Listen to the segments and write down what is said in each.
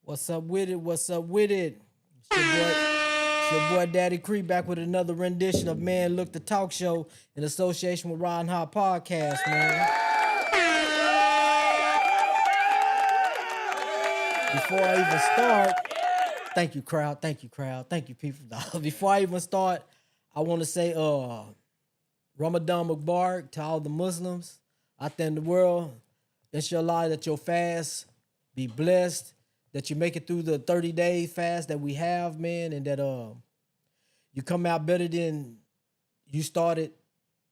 What's up with it? What's up with it? It's your boy Daddy Cree back with another rendition of Man Look the Talk Show in association with Ridin Podcast, man. Before I even start, thank you, crowd. Thank you, crowd. Thank you, people. Before I even start, I want to say Ramadan Mubarak to all the Muslims out there in the world. Inshallah that your fast be blessed, that you make it through the 30-day fast that we have, man, and that you come out better than you started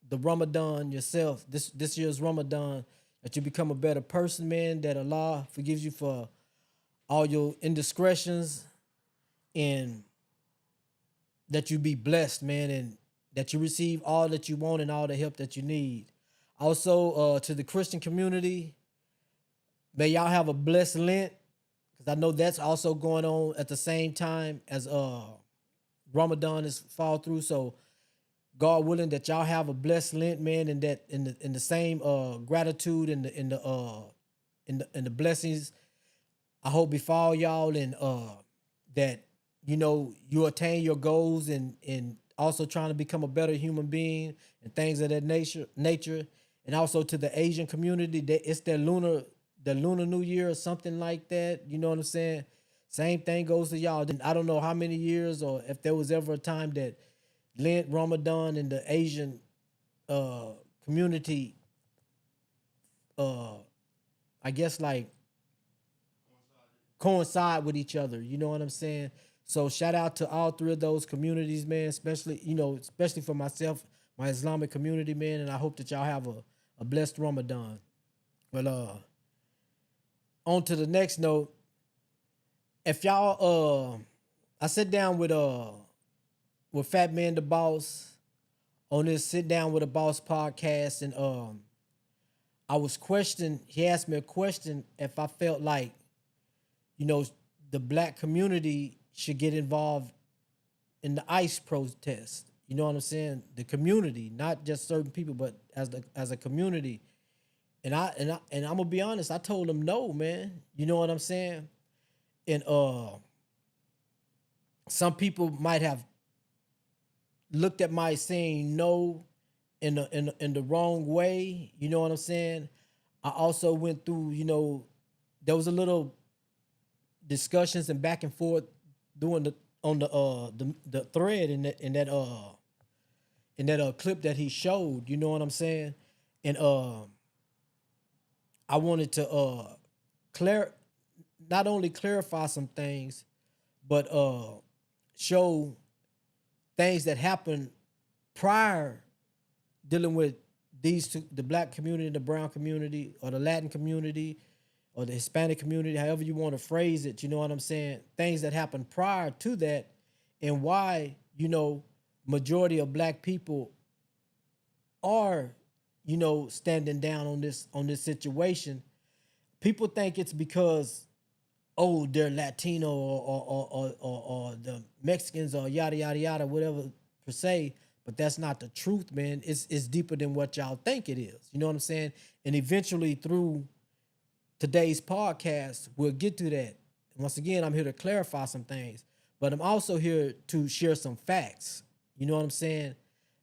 the Ramadan yourself. This year's Ramadan, that you become a better person, man, that Allah forgives you for all your indiscretions, and that you be blessed, man, and that you receive all that you want and all the help that you need. Also, to the Christian community, may y'all have a blessed Lent, because I know that's also going on at the same time as Ramadan is fall through. So God willing that y'all have a blessed Lent, man, and that in the same gratitude and the blessings I hope befall y'all, and that you attain your goals, and also trying to become a better human being and things of that nature. And also to the Asian community, that it's the lunar New Year or something like that. You know what I'm saying? Same thing goes to y'all. I don't know how many years, or if there was ever a time that Lent, Ramadan, and the Asian uh community, uh I guess, like, coincide with each other. You know what I'm saying? So shout out to all three of those communities, man. Especially for myself, my Islamic community, man. And I hope that y'all have a blessed Ramadan. But on to the next note. If y'all I sat down with Fat Man the Boss on this Sit Down with a Boss podcast, and I was questioned. He asked me a question if I felt like, you know, the black community should get involved in the ICE protest. You know what I'm saying? The community, not just certain people, but as a community. And I'm gonna be honest. I told him no, man. You know what I'm saying? And some people might have looked at my saying no in the wrong way. You know what I'm saying? I also went through. There was a little discussions and back and forth doing the thread in that clip that he showed. You know what I'm saying? And I wanted to clar not only clarify some things, but show things that happened prior, dealing with these two, the black community, the brown community, or the Latin community, or the Hispanic community, however you want to phrase it. You know what I'm saying? Things that happened prior to that, and why, majority of black people are, standing down on this situation. People think it's because, oh, they're Latino, or the Mexicans, or yada yada yada, whatever per se. But that's not the truth, man. It's deeper than what y'all think it is. You know what I'm saying? And eventually, through today's podcast, we'll get to that. Once again, I'm here to clarify some things, but I'm also here to share some facts. You know what I'm saying?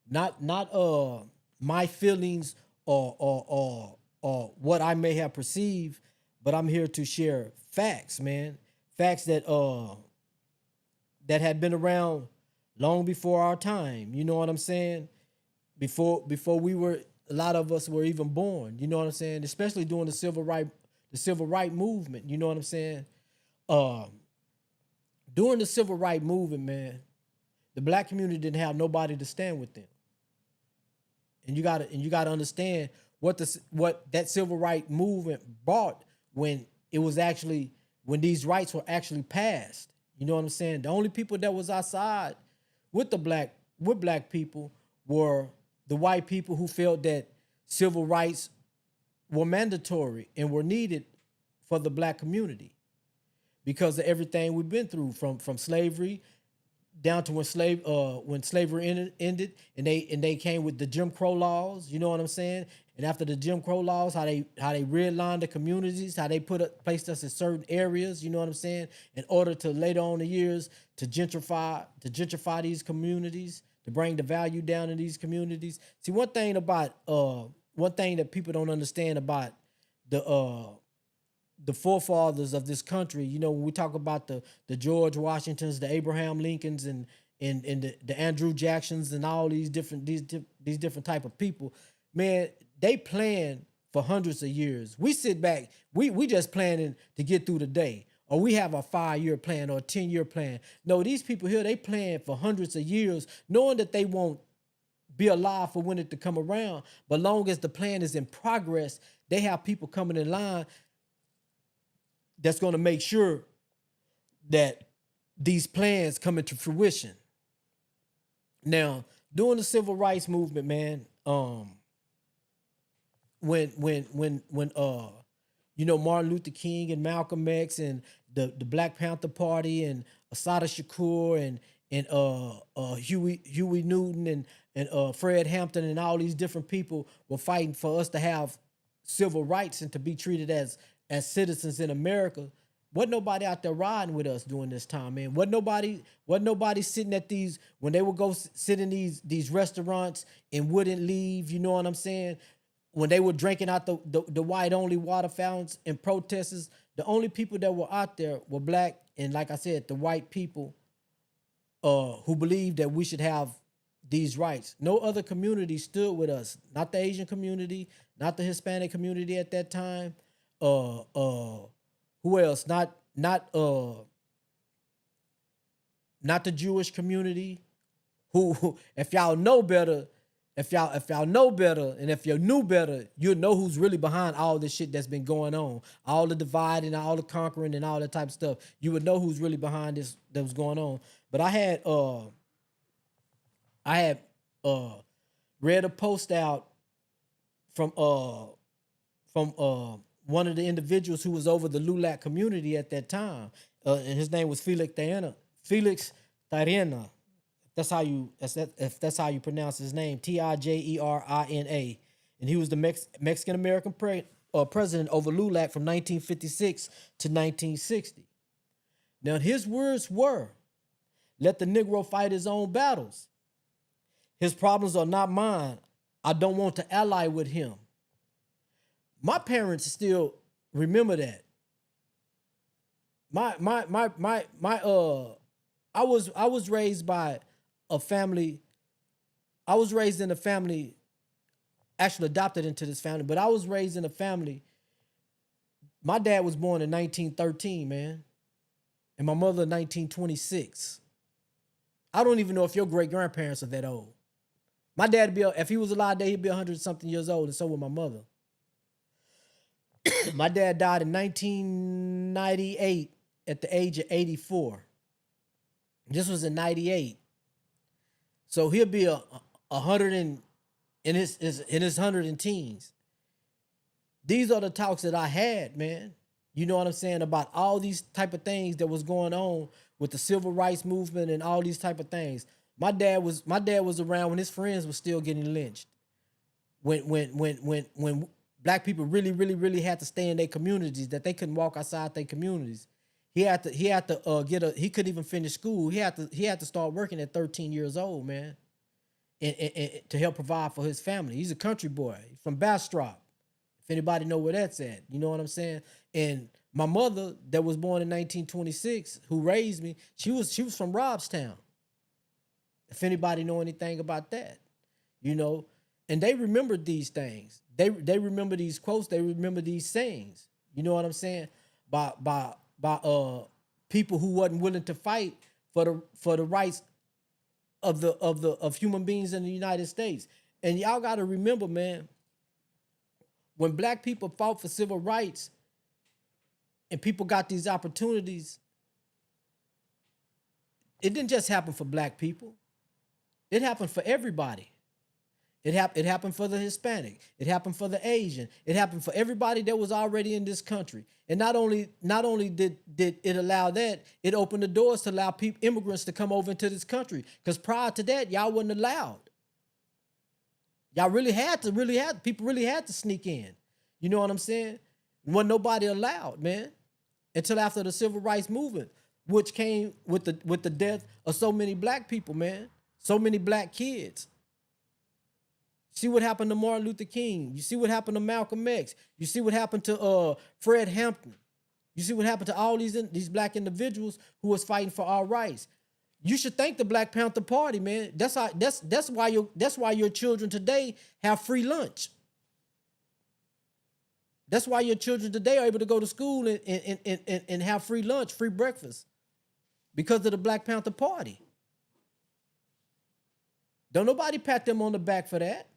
Not my feelings, or what I may have perceived, but I'm here to share facts, man. Facts that had been around long before our time. You know what I'm saying? Before we were, a lot of us were even born. You know what I'm saying? Especially during the civil right movement. You know what I'm saying? Um, During the civil right movement, man, the black community didn't have nobody to stand with them. And you gotta understand what that civil right movement brought, when it was actually when these rights were actually passed. You know what I'm saying? The only people that was outside with black people were the white people, who felt that civil rights were mandatory and were needed for the black community, because of everything we've been through, from slavery down to when slavery ended, and they came with the Jim Crow laws. You know what I'm saying? And after the Jim Crow laws, how they redlined the communities, how they placed us in certain areas. You know what I'm saying? In order to later on in the years to gentrify these communities, to bring the value down in these communities. See, one thing that people don't understand about the the forefathers of this country. You know, when we talk about the George Washingtons, the Abraham Lincolns, and the Andrew Jacksons, and all these different type of people, man, they plan for hundreds of years. We sit back, we just planning to get through the day, or we have a 5-year plan or a 10-year plan. No, these people here, they plan for hundreds of years, knowing that they won't be alive for when it to come around. But long as the plan is in progress, they have people coming in line that's going to make sure that these plans come into fruition. Now, during the civil rights movement, man, when Martin Luther King and Malcolm X and the Black Panther Party and Assata Shakur and Huey Newton and Fred Hampton and all these different people were fighting for us to have civil rights and to be treated as citizens in America. Wasn't nobody out there riding with us during this time, man. Wasn't nobody sitting at these when they would go sit in these restaurants and wouldn't leave. You know what I'm saying? When they were drinking out the white only water fountains and protesters, the only people that were out there were black and, like I said, the white people who believed that we should have these rights. No other community stood with us. Not the Asian community, not the Hispanic community at that time. Who else? Not the Jewish community. Who if y'all know better, if y'all know better, and if you knew better, you'll know who's really behind all this shit that's been going on, all the dividing, all the conquering, and all that type of stuff. You would know who's really behind this that was going on. But I had read a post out from one of the individuals who was over the LULAC community at that time, and his name was Felix Thairena. Felix Thairena. If that's how you pronounce his name, Tijerina, and he was the Mexican American president over LULAC from 1956 to 1960. Now his words were, "Let the Negro fight his own battles. His problems are not mine. I don't want to ally with him." My parents still remember that. I was raised by a family. I was raised in a family, actually adopted into this family, but I was raised in a family. My dad was born in 1913, man, and my mother in 1926. I don't even know if your great grandparents are that old. My dad if he was alive today, he'd be 100 something years old, and so would my mother. My dad died in 1998 at the age of 84. This was in 98. So he'll be a hundred in his hundred and teens. These are the talks that I had, man. You know what I'm saying, about all these type of things that was going on with the civil rights movement and all these type of things. My dad was around when his friends were still getting lynched. When black people really had to stay in their communities, that they couldn't walk outside their communities. He couldn't even finish school. He had to start working at 13 years old, man, and to help provide for his family. He's a country boy from Bastrop. If anybody know where that's at, you know what I'm saying? And my mother, that was born in 1926, who raised me, she was from Robstown. If anybody know anything about that, and they remembered these things. They remember these quotes. They remember these sayings. You know what I'm saying? By people who wasn't willing to fight for the rights of human beings in the United States. And y'all got to remember, man, when black people fought for civil rights and people got these opportunities, it didn't just happen for black people. It happened for everybody. It happened for the Hispanic. It happened for the Asian. It happened for everybody that was already in this country. And not only did it allow that, it opened the doors to allow immigrants to come over into this country. Because prior to that, y'all wasn't allowed. Y'all people really had to sneak in. You know what I'm saying? Wasn't nobody allowed, man, until after the Civil Rights Movement, which came with the death of so many black people, man, so many black kids. See what happened to Martin Luther King. You see what happened to Malcolm X. You see what happened to Fred Hampton. You see what happened to all these black individuals who was fighting for our rights. You should thank the Black Panther Party, man. That's why your children today have free lunch. That's why your children today are able to go to school and have free lunch, free breakfast, because of the Black Panther Party. Don't nobody pat them on the back for that.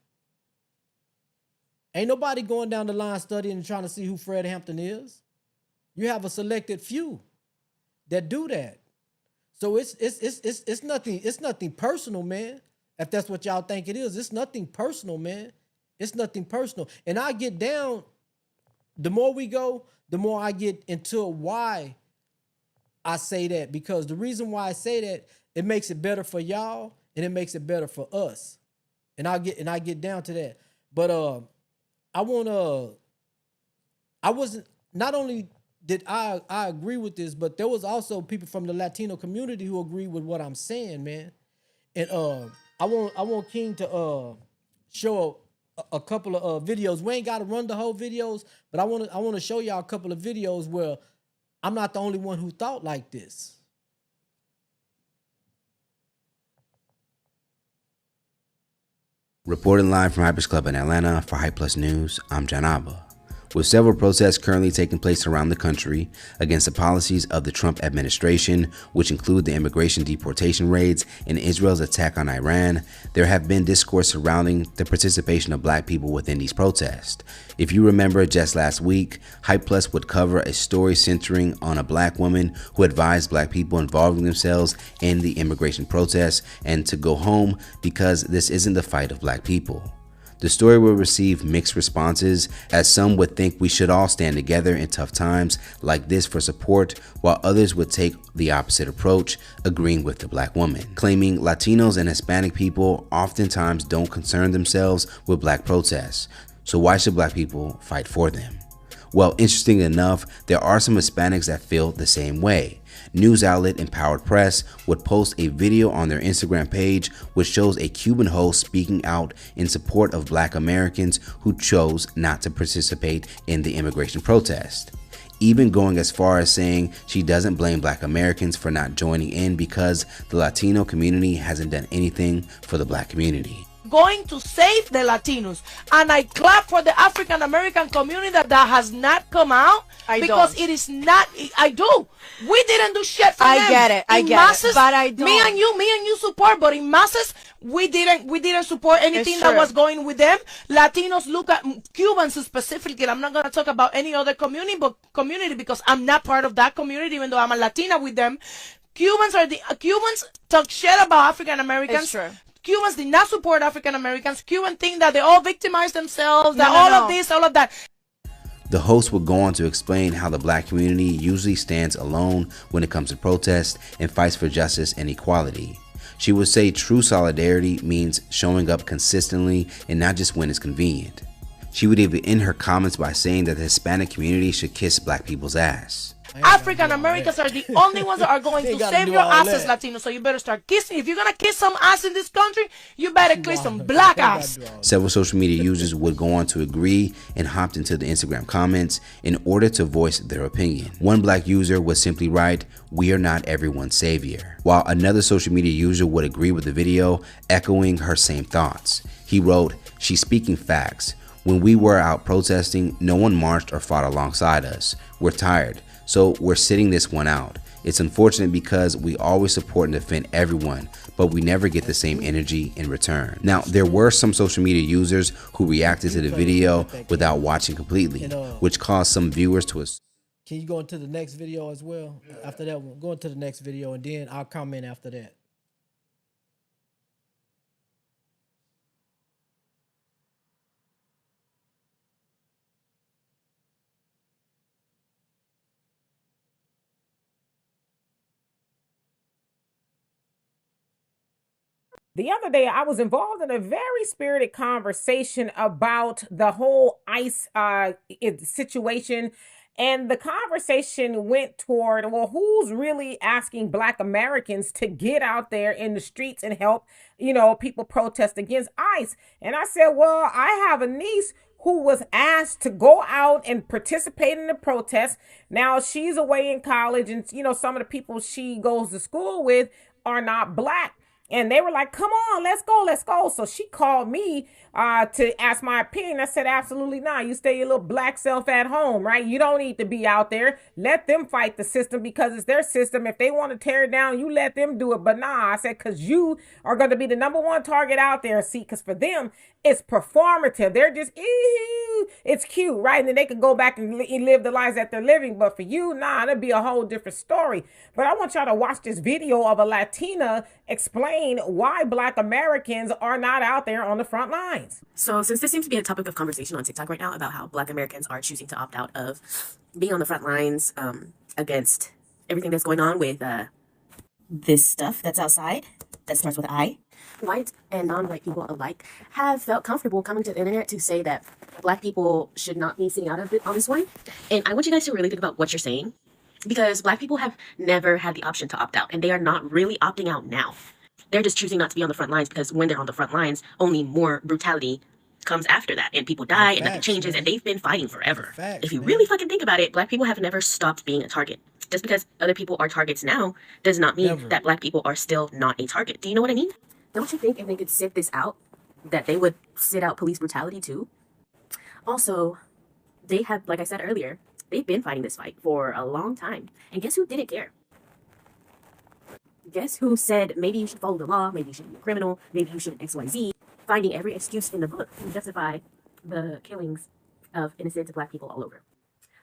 Ain't nobody going down the line studying and trying to see who Fred Hampton is. You have a selected few that do that. So it's nothing personal, man. If that's what y'all think it is, it's nothing personal, man. It's nothing personal. And I get down, the more we go, the more I get into why I say that. Because the reason why I say that, it makes it better for y'all and it makes it better for us. And I get down to that. But not only did I agree with this, but there was also people from the Latino community who agree with what I'm saying, man. And I want King to show a couple of videos. We ain't got to run the whole videos, but I want to show y'all a couple of videos where I'm not the only one who thought like this. Reporting live from Hypers Club in Atlanta for Hype Plus News, I'm John Abba. With several protests currently taking place around the country against the policies of the Trump administration, which include the immigration deportation raids and Israel's attack on Iran, there have been discourse surrounding the participation of black people within these protests. If you remember, just last week, Hype Plus would cover a story centering on a black woman who advised black people involving themselves in the immigration protests and to go home because this isn't the fight of black people. The story will receive mixed responses, as some would think we should all stand together in tough times like this for support, while others would take the opposite approach, agreeing with the black woman, claiming Latinos and Hispanic people oftentimes don't concern themselves with black protests. So why should black people fight for them? Well, interesting enough, there are some Hispanics that feel the same way. News outlet Empowered Press would post a video on their Instagram page which shows a Cuban host speaking out in support of black Americans who chose not to participate in the immigration protest, even going as far as saying she doesn't blame black Americans for not joining in because the Latino community hasn't done anything for the black community. Going to save the Latinos, and I clap for the African American community that has not come out because it is not. I do. We didn't do shit for them. I get it. I get it. But I don't. Me and you support, but in masses, we didn't support anything that was going with them. Latinos look at Cubans specifically. I'm not gonna talk about any other community because I'm not part of that community, even though I'm a Latina with them. Cubans talk shit about African Americans. It's true. Cubans did not support African Americans. Cubans think that they all victimize themselves, of this, all of that. The host would go on to explain how the black community usually stands alone when it comes to protests and fights for justice and equality. She would say true solidarity means showing up consistently and not just when it's convenient. She would even end her comments by saying that the Hispanic community should kiss black people's ass. African Americans are the only ones that are going to save your asses, Latino. So you better start kissing. If you're gonna kiss some ass in this country, you better kiss some black ass. Several social media users would go on to agree and hopped into the Instagram comments in order to voice their opinion. One black user would simply write, "We are not everyone's savior," while another social media user would agree with the video, echoing her same thoughts. He wrote, "She's speaking facts. When we were out protesting, no one marched or fought alongside us. We're tired. So we're sitting this one out. It's unfortunate because we always support and defend everyone, but we never get the same energy in return." Now, there were some social media users who reacted to the video without watching completely, which caused some viewers to assume. Can you go into the next video as well? After that one, go into the next video and then I'll comment after that. The other day, I was involved in a very spirited conversation about the whole ICE situation. And the conversation went toward, well, who's really asking Black Americans to get out there in the streets and help, people protest against ICE? And I said, well, I have a niece who was asked to go out and participate in the protest. Now she's away in college, and some of the people she goes to school with are not Black. And they were like, come on, let's go, let's go. So she called me to ask my opinion. I said, absolutely not. You stay your little Black self at home, right? You don't need to be out there. Let them fight the system because it's their system. If they want to tear it down, you let them do it. But nah, I said, because you are going to be the number one target out there. See, because for them, it's performative. They're just, it's cute, right? And then they can go back and live the lives that they're living. But for you, nah, it'll be a whole different story. But I want y'all to watch this video of a Latina explain why Black Americans are not out there on the front lines. So since this seems to be a topic of conversation on TikTok right now about how Black Americans are choosing to opt out of being on the front lines against everything that's going on with this stuff that's outside, that starts with I, white and non-white people alike have felt comfortable coming to the internet to say that Black people should not be sitting out of it on this one. And I want you guys to really think about what you're saying, because Black people have never had the option to opt out, and they are not really opting out now. They're just choosing not to be on the front lines because when they're on the front lines, only more brutality comes after that, and people die, and nothing changes, man. And they've been fighting forever. If you really fucking think about it, Black people have never stopped being a target. Just because other people are targets now does not mean that Black people are still not a target. Do you know what I mean? Don't you think if they could sit this out, that they would sit out police brutality too? Also, they have, like I said earlier, they've been fighting this fight for a long time. And guess who didn't care? Guess who said maybe you should follow the law, maybe you should be a criminal, maybe you should XYZ, finding every excuse in the book to justify the killings of innocent Black people all over.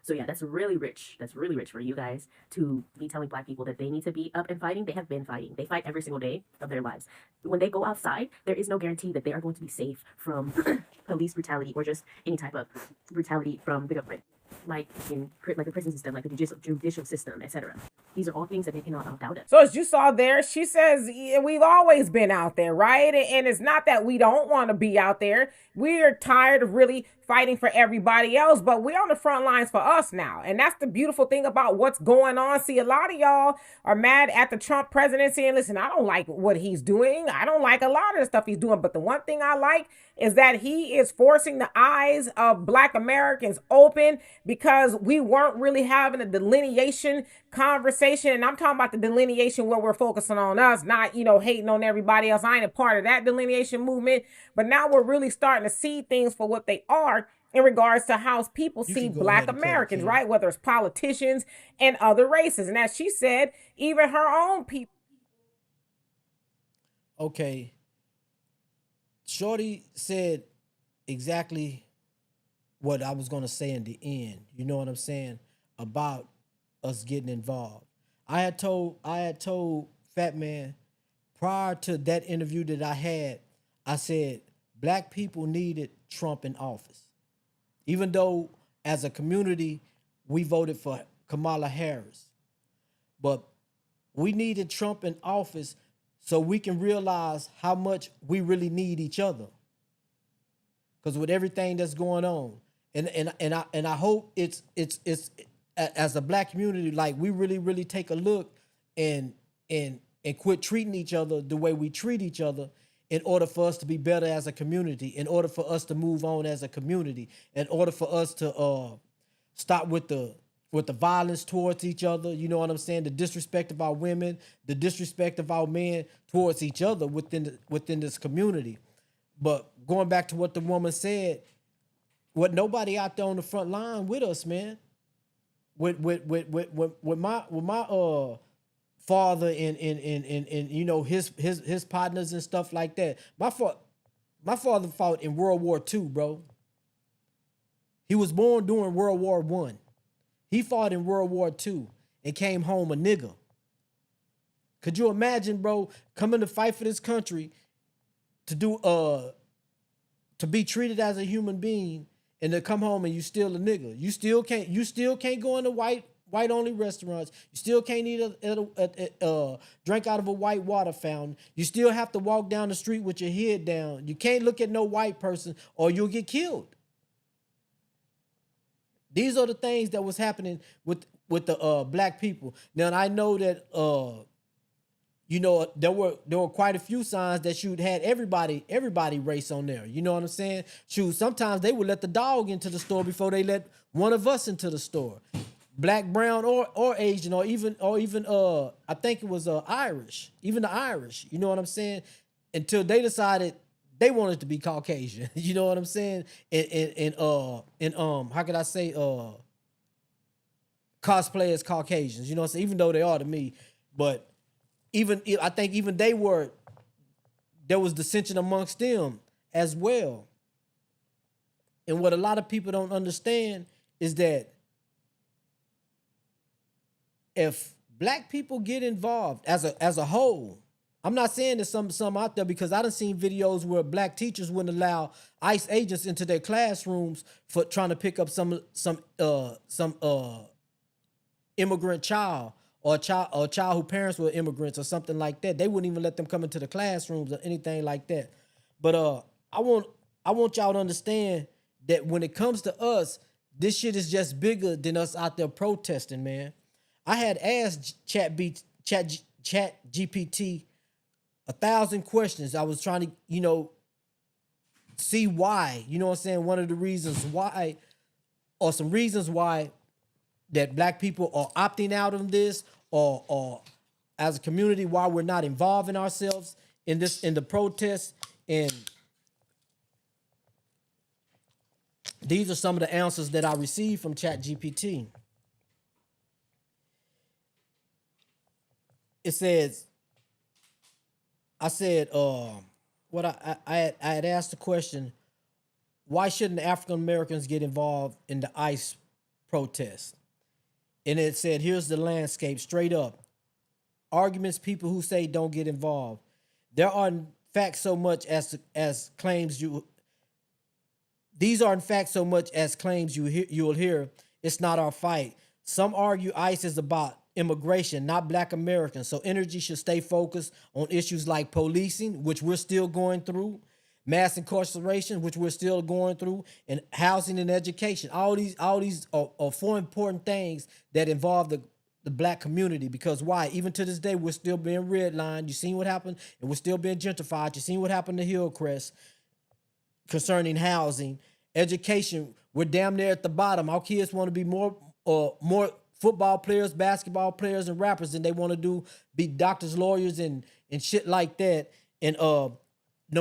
So yeah, that's really rich. That's really rich for you guys to be telling Black people that they need to be up and fighting. They have been fighting. They fight every single day of their lives. When they go outside, there is no guarantee that they are going to be safe from police brutality or just any type of brutality from the government, like in like the prison system, like the judicial system, etc. These are all things that they cannot opt out of. So as you saw there, she says, yeah, we've always been out there, right? And it's not that we don't want to be out there. We're tired of really fighting for everybody else, but we're on the front lines for us now. And that's the beautiful thing about what's going on. See, a lot of y'all are mad at the Trump presidency. And listen, I don't like what he's doing. I don't like a lot of the stuff he's doing. But the one thing I like is that he is forcing the eyes of Black Americans open, because we weren't really having a delineation conversation. And I'm talking about the delineation where we're focusing on us, not, hating on everybody else. I ain't a part of that delineation movement. But now we're really starting to see things for what they are in regards to how people see Black Americans, right? Whether it's politicians and other races. And as she said, even her own people. Okay. Shorty said exactly what I was going to say in the end. You know what I'm saying? About us getting involved. I had told Fat Man prior to that interview that I had, I said Black people needed Trump in office. Even though as a community, we voted for Kamala Harris. But we needed Trump in office so we can realize how much we really need each other. Because with everything that's going on, and I hope it's as a Black community, like we really take a look and quit treating each other the way we treat each other, in order for us to be better as a community, in order for us to move on as a community, in order for us to stop with the violence towards each other, you know what I'm saying? The disrespect of our women, the disrespect of our men towards each other within this community. But going back to what the woman said, what nobody out there on the front line with us, man. With my father and his partners and stuff like that. My father fought in World War II, bro. He was born during World War I. He fought in World War II and came home a nigga. Could you imagine, bro, coming to fight for this country to be treated as a human being, and to come home and you still a nigga? You still can't go in the white white only restaurants. You still can't eat drink out of a white water fountain. You still have to walk down the street with your head down. You can't look at no white person or you'll get killed. These are the things that was happening with the black people. Now I know that you know, there were quite a few signs that shoot had everybody race on there. You know what I'm saying? Shoot, sometimes they would let the dog into the store before they let one of us into the store. Black, brown, or Asian, or even I think it was Irish, even the Irish. You know what I'm saying? Until they decided they wanted to be Caucasian. You know what I'm saying? And how could I say cosplay as Caucasians? You know what I'm saying? Even though they are to me, but I think even there was dissension amongst them as well. And what a lot of people don't understand is that if black people get involved as a whole, I'm not saying there's some out there, because I done seen videos where black teachers wouldn't allow ICE agents into their classrooms for trying to pick up some immigrant child, or a child whose parents were immigrants or something like that. They wouldn't even let them come into the classrooms or anything like that. But I want y'all to understand that when it comes to us, this shit is just bigger than us out there protesting, man. I had asked Chat GPT 1,000 questions. I was trying to, you know, see why. You know what I'm saying? One of the reasons why, or some reasons why, that black people are opting out of this, or as a community, why we're not involving ourselves in the protests. And these are some of the answers that I received from ChatGPT. It says, I said, what I had asked the question, why shouldn't African Americans get involved in the ICE protest? And it said, here's the landscape straight up. Arguments, people who say don't get involved. There are in fact so much as claims you. These are in fact so much as claims you'll hear. It's not our fight. Some argue ICE is about immigration, not black Americans. So energy should stay focused on issues like policing, which we're still going through, mass incarceration, which we're still going through, and housing and education. All these are four important things that involve the black community. Because why? Even to this day, we're still being redlined. You seen what happened, and we're still being gentrified. You seen what happened to Hillcrest concerning housing, education. We're damn near at the bottom. Our kids want to be more football players, basketball players, and rappers than they want to be doctors, lawyers, and shit like that. And no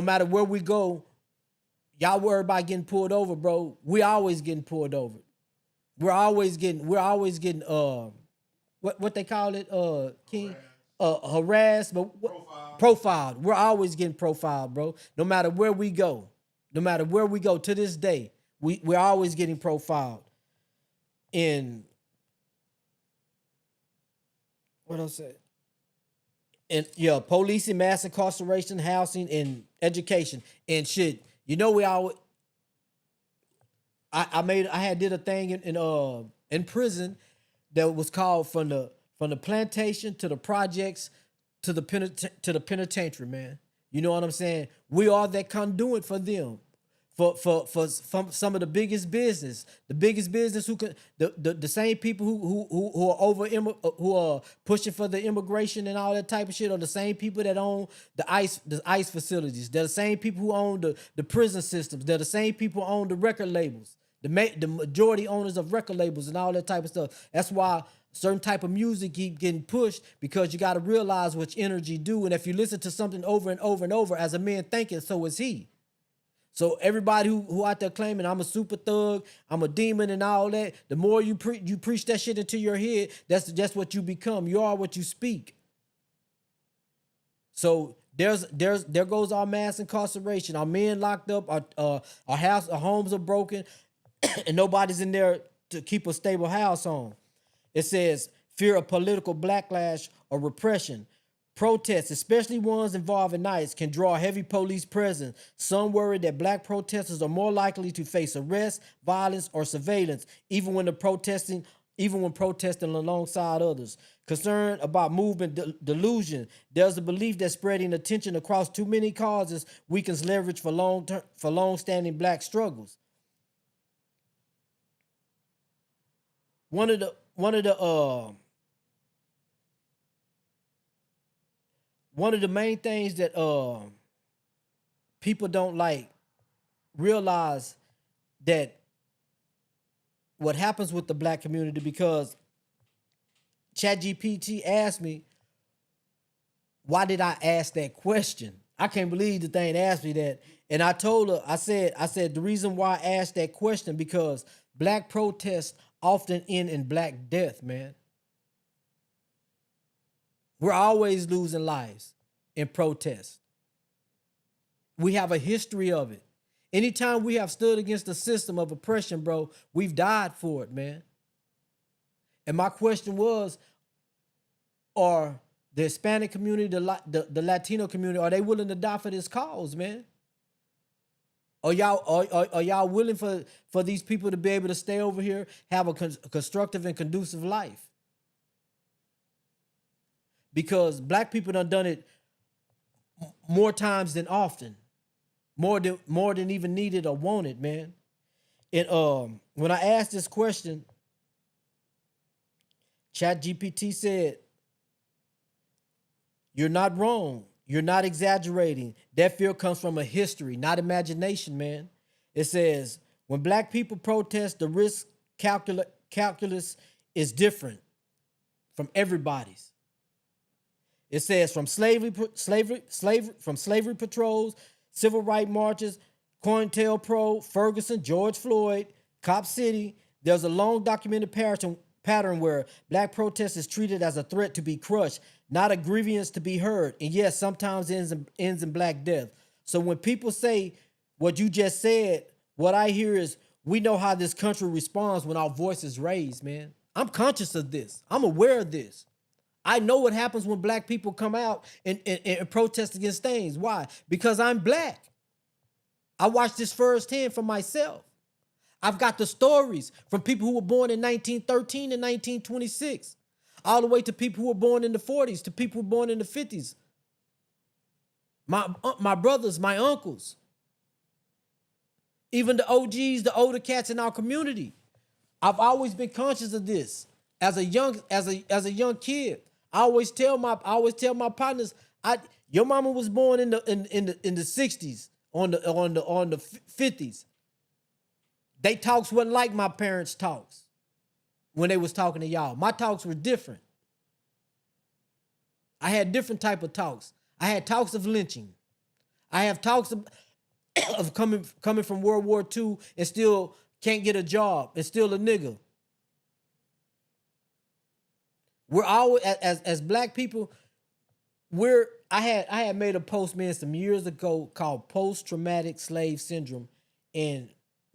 matter where we go, y'all worry about getting pulled over, bro. We always getting pulled over. We're always getting what they call it, King? Harassed, but profiled. We're always getting profiled, bro. No matter where we go. No matter where we go to this day, we're always getting profiled. And what else said? And yeah, policing, mass incarceration, housing, and education and shit. You know, I did a thing in prison that was called from the plantation to the projects to the penitentiary, man. You know what I'm saying? We are that conduit for them. For some of the biggest business who can the same people who are pushing for the immigration and all that type of shit are the same people that own the ICE facilities. They're the same people who own the prison systems. They're the same people who own the record labels. The majority owners of record labels and all that type of stuff. That's why certain type of music keep getting pushed, because you got to realize what energy do. And if you listen to something over and over and over, as a man thinking, so is he. So everybody who out there claiming I'm a super thug, I'm a demon and all that, the more you preach that shit into your head, that's just what you become. You are what you speak. So there goes our mass incarceration. Our men locked up, our homes are broken, and nobody's in there to keep a stable house on. It says fear of political backlash or repression. Protests, especially ones involving ICE, can draw heavy police presence. Some worry that black protesters are more likely to face arrest, violence, or surveillance, even when the protesting even when protesting alongside others. Concern about movement delusion. There's a belief that spreading attention across too many causes weakens leverage for long-standing black struggles. One of the main things that people don't like realize that what happens with the black community, because ChatGPT asked me, why did I ask that question? I can't believe the thing asked me that. And I told her, I said, the reason why I asked that question, because black protests often end in black death, man. We're always losing lives in protest. We have a history of it. Anytime we have stood against the system of oppression, bro, we've died for it, man. And my question was, are the Hispanic community, the Latino community, are they willing to die for this cause, man? Are y'all willing for these people to be able to stay over here, have a constructive and conducive life? Because black people done it more times than often, more than even needed or wanted, man. And when I asked this question, ChatGPT said, "You're not wrong. You're not exaggerating. That fear comes from a history, not imagination, man." It says, when black people protest, the risk calculus is different from everybody's. It says from slavery patrols, civil rights marches, COINTELPRO, Ferguson, George Floyd, Cop City, there's a long documented pattern where black protest is treated as a threat to be crushed, not a grievance to be heard, and yes, sometimes ends in black death. So when people say what you just said, what I hear is, we know how this country responds when our voice is raised, man. I'm conscious of this. I'm aware of this. I know what happens when black people come out and protest against things. Why? Because I'm black. I watched this firsthand for myself. I've got the stories from people who were born in 1913 and 1926, all the way to people who were born in the 40s, to people who were born in the 50s. My brothers, my uncles, even the OGs, the older cats in our community. I've always been conscious of this as a young kid. I always tell my partners, your mama was born in the 60s, on the 50s. They talks wasn't like my parents' talks when they was talking to y'all. My talks were different. I had different type of talks. I had talks of lynching. I have talks of coming from World War II and still can't get a job and still a nigga. We're always, as black people, I had made a post, man, some years ago called post-traumatic slave syndrome, and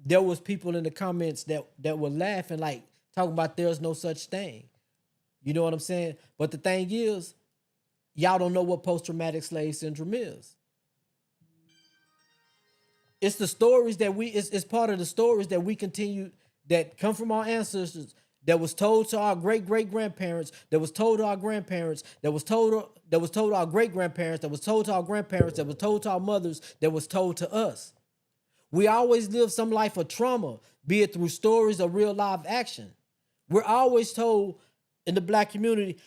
there was people in the comments that were laughing, like talking about there's no such thing. You know what I'm saying? But the thing is, y'all don't know what post-traumatic slave syndrome is. It's the stories that it's part of the stories that we continue, that come from our ancestors, that was told to our great-great-grandparents, that was told to our grandparents, that was told to our great-grandparents, that was told to our grandparents, that was told to our mothers, that was told to us. We always live some life of trauma, be it through stories or real live action. We're always told in the black community,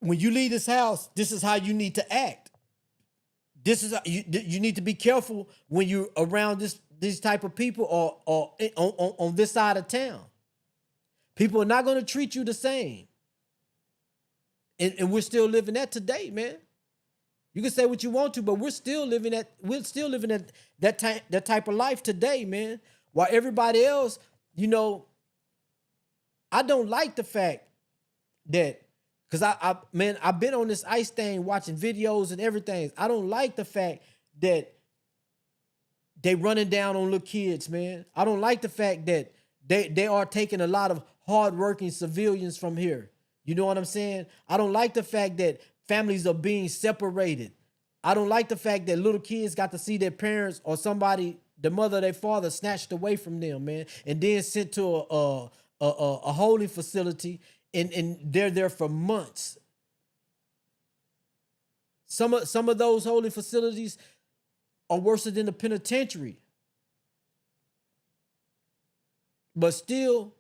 when you leave this house, this is how you need to act. This is you need to be careful when you're around these type of people or on this side of town. People are not going to treat you the same. And we're still living that today, man. You can say what you want to, but we're still living that type of life today, man. While everybody else, I don't like the fact that, because I've been on this ICE thing watching videos and everything. I don't like the fact that they running down on little kids, man. I don't like the fact that they are taking a lot of hardworking civilians from here. You know what I'm saying? I don't like the fact that families are being separated. I don't like the fact that little kids got to see their parents or somebody, the mother or their father, snatched away from them, man, and then sent to a holding facility, and they're there for months. Some of those holding facilities are worse than the penitentiary. But still,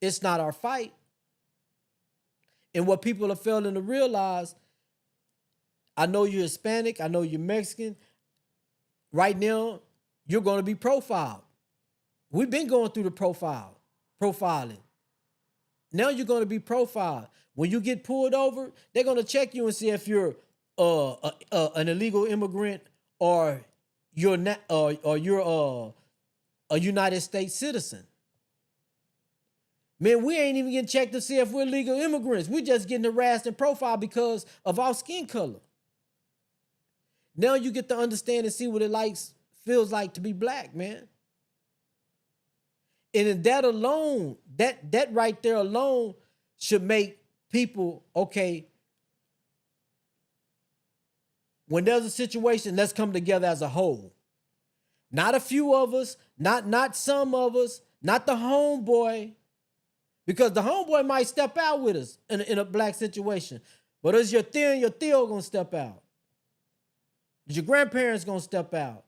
it's not our fight. And what people are failing to realize, I know you're Hispanic, I know you're Mexican. Right now, you're going to be profiled. We've been going through the profiling. Now you're going to be profiled. When you get pulled over, they're going to check you and see if you're an illegal immigrant or you're not, or you're a United States citizen. Man, we ain't even getting checked to see if we're legal immigrants. We're just getting harassed and profiled because of our skin color. Now you get to understand and see what it feels like to be black, man. And in that alone, that right there alone should make people, okay, when there's a situation, let's come together as a whole. Not a few of us, not some of us, not the homeboy, because the homeboy might step out with us in a black situation. But is your Thea and your Theo gonna step out? Is your grandparents gonna step out?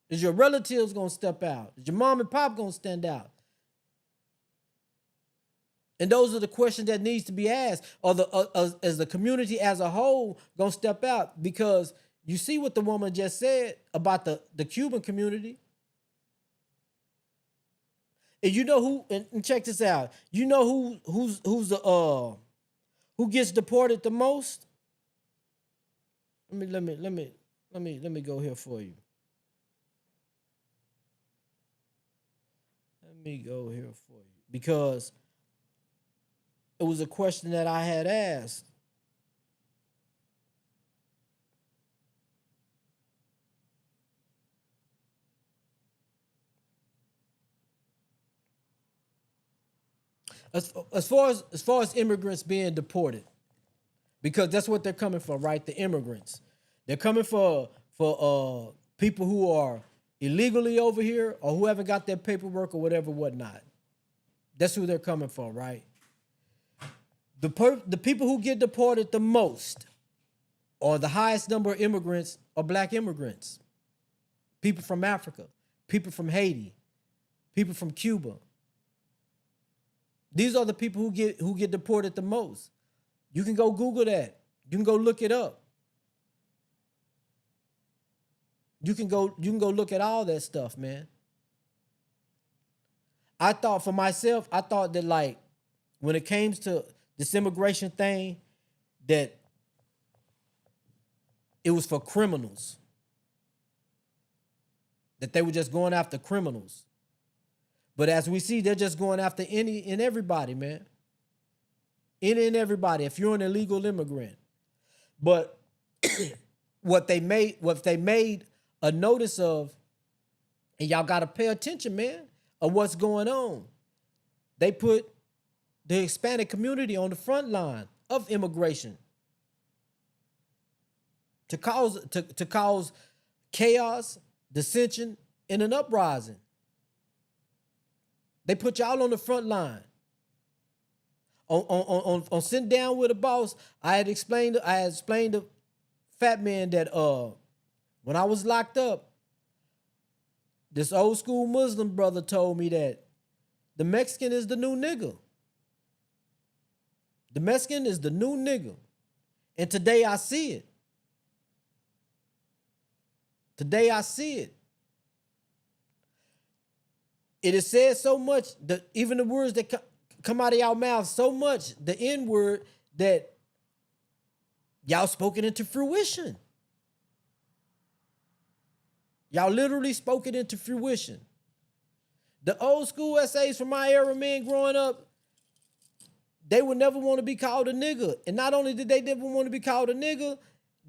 Is your relatives gonna step out? Is your mom and pop gonna stand out? And those are the questions that needs to be asked. Or as the community as a whole gonna step out? Because you see what the woman just said about the Cuban community. And you know who? And check this out. You know who gets deported the most? Let me go here for you. Let me go here for you because it was a question that I had asked. As far as immigrants being deported, because that's what they're coming for, right? The immigrants. They're coming for people who are illegally over here or who haven't got their paperwork or whatever, whatnot. That's who they're coming for, right? The people who get deported the most or the highest number of immigrants are black immigrants. People from Africa, people from Haiti, people from Cuba. These are the people who get deported the most. You can go Google that. You can go look it up. You can go look at all that stuff, man. I thought for myself, that like when it came to this immigration thing, that it was for criminals. That they were just going after criminals. But as we see, they're just going after any and everybody, man. Any and everybody, if you're an illegal immigrant. But what they made a notice of, and y'all got to pay attention, man, of what's going on. They put the Hispanic community on the front line of immigration to cause chaos, dissension, and an uprising. They put y'all on the front line. On sitting down with a boss, I had explained to Fat Man that when I was locked up, this old school Muslim brother told me that the Mexican is the new nigga. The Mexican is the new nigga. And today I see it. Today I see it. It is said so much that even the words that come out of y'all mouth so much, the N word, that y'all spoken into fruition. Y'all literally spoke it into fruition. The old school essays from my era, man, growing up, they would never want to be called a nigga. And not only did they never want to be called a nigga,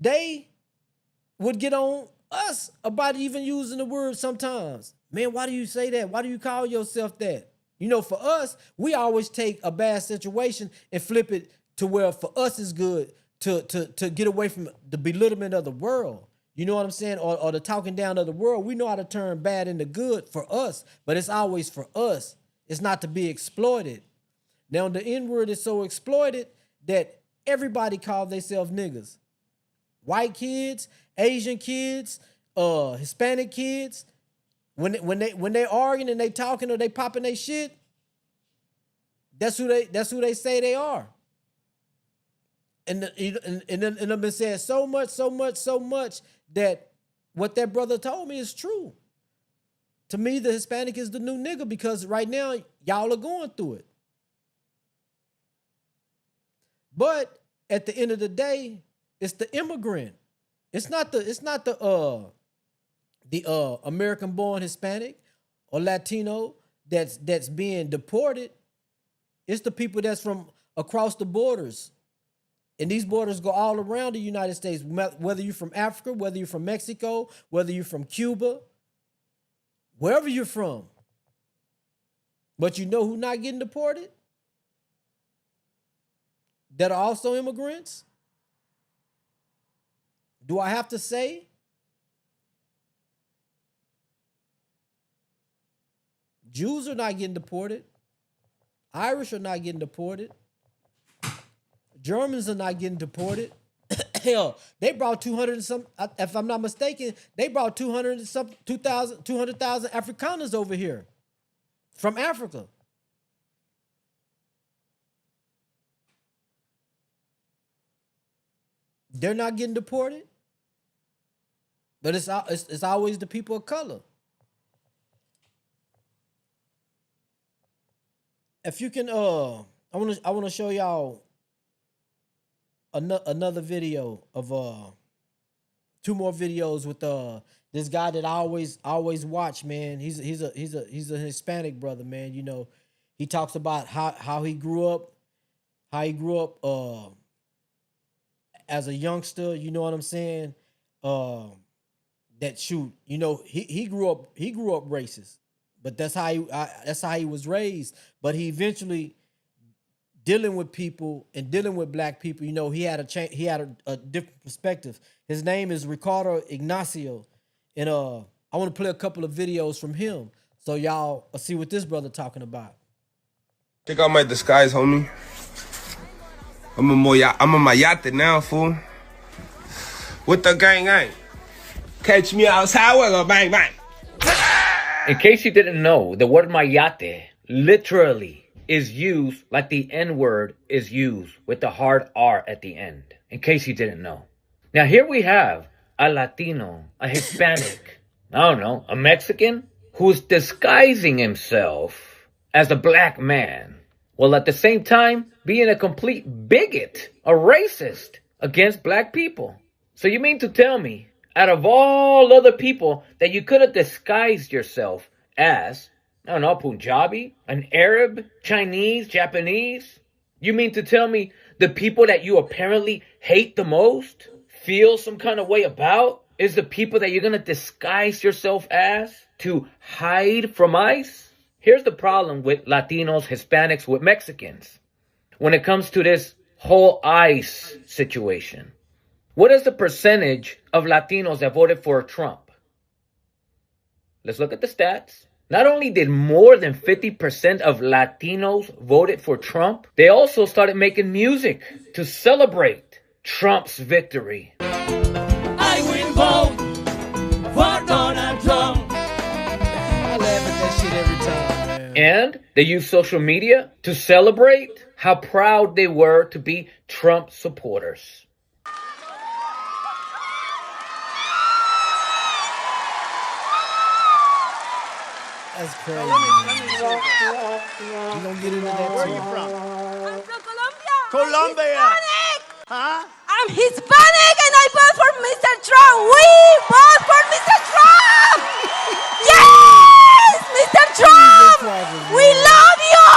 they would get on us about even using the word sometimes. Man, why do you say that? Why do you call yourself that? You know, for us, we always take a bad situation and flip it to where for us it's good to get away from the belittlement of the world. You know what I'm saying? Or the talking down of the world. We know how to turn bad into good for us, but it's always for us. It's not to be exploited. Now the N-word is so exploited that everybody calls themselves niggas. White kids, Asian kids, Hispanic kids. When they arguing and they talking or they popping their shit, that's who they say they are. And I've been saying so much that what that brother told me is true. To me, the Hispanic is the new nigga because right now y'all are going through it. But at the end of the day, it's the immigrant. It's not the American-born Hispanic or Latino that's being deported. It's the people that's from across the borders. And these borders go all around the United States, whether you're from Africa, whether you're from Mexico, whether you're from Cuba, wherever you're from. But you know who's not getting deported? That are also immigrants? Do I have to say? Jews are not getting deported. Irish are not getting deported. Germans are not getting deported. Hell, they brought 200 and some, if I'm not mistaken, they brought 200,000 Afrikaners over here from Africa. They're not getting deported. But it's always the people of color. If you can, I want to show y'all another video of two more videos with this guy that I always watch, man. He's a Hispanic brother, man. You know, he talks about how he grew up, as a youngster. You know what I'm saying? That shoot, you know, he grew up racist, but that's how he was raised. But he eventually, dealing with people and dealing with black people, you know, he had a different perspective. His name is Ricardo Ignacio, and I want to play a couple of videos from him so y'all see what this brother talking about. Think I might disguise, homie. I'm a mayate now, fool. With the gang. Catch me outside, we'll go bang bang. In case you didn't know, the word mayate literally is used like the N-word is used with the hard R at the end. In case you didn't know. Now here we have a Latino, a Hispanic, I don't know, a Mexican who's disguising himself as a black man, while at the same time being a complete bigot, a racist against black people. So you mean to tell me, out of all other people that you could have disguised yourself as, I don't know, Punjabi, an Arab, Chinese, Japanese, you mean to tell me the people that you apparently hate the most, feel some kind of way about, is the people that you're going to disguise yourself as to hide from ICE? Here's the problem with Latinos, Hispanics, with Mexicans. When it comes to this whole ICE situation, what is the percentage of Latinos that voted for Trump? Let's look at the stats. Not only did more than 50% of Latinos voted for Trump, they also started making music to celebrate Trump's victory. I will vote for Donald Trump. I laugh at that shit every time, man. And they used social media to celebrate how proud they were to be Trump supporters. That's crazy. You gonna get into that? Where are you from? I'm from Colombia. Colombia. I'm Hispanic. Huh? I'm Hispanic and I vote for Mr. Trump. We vote for Mr. Trump. Yes, Mr. Trump. We love you.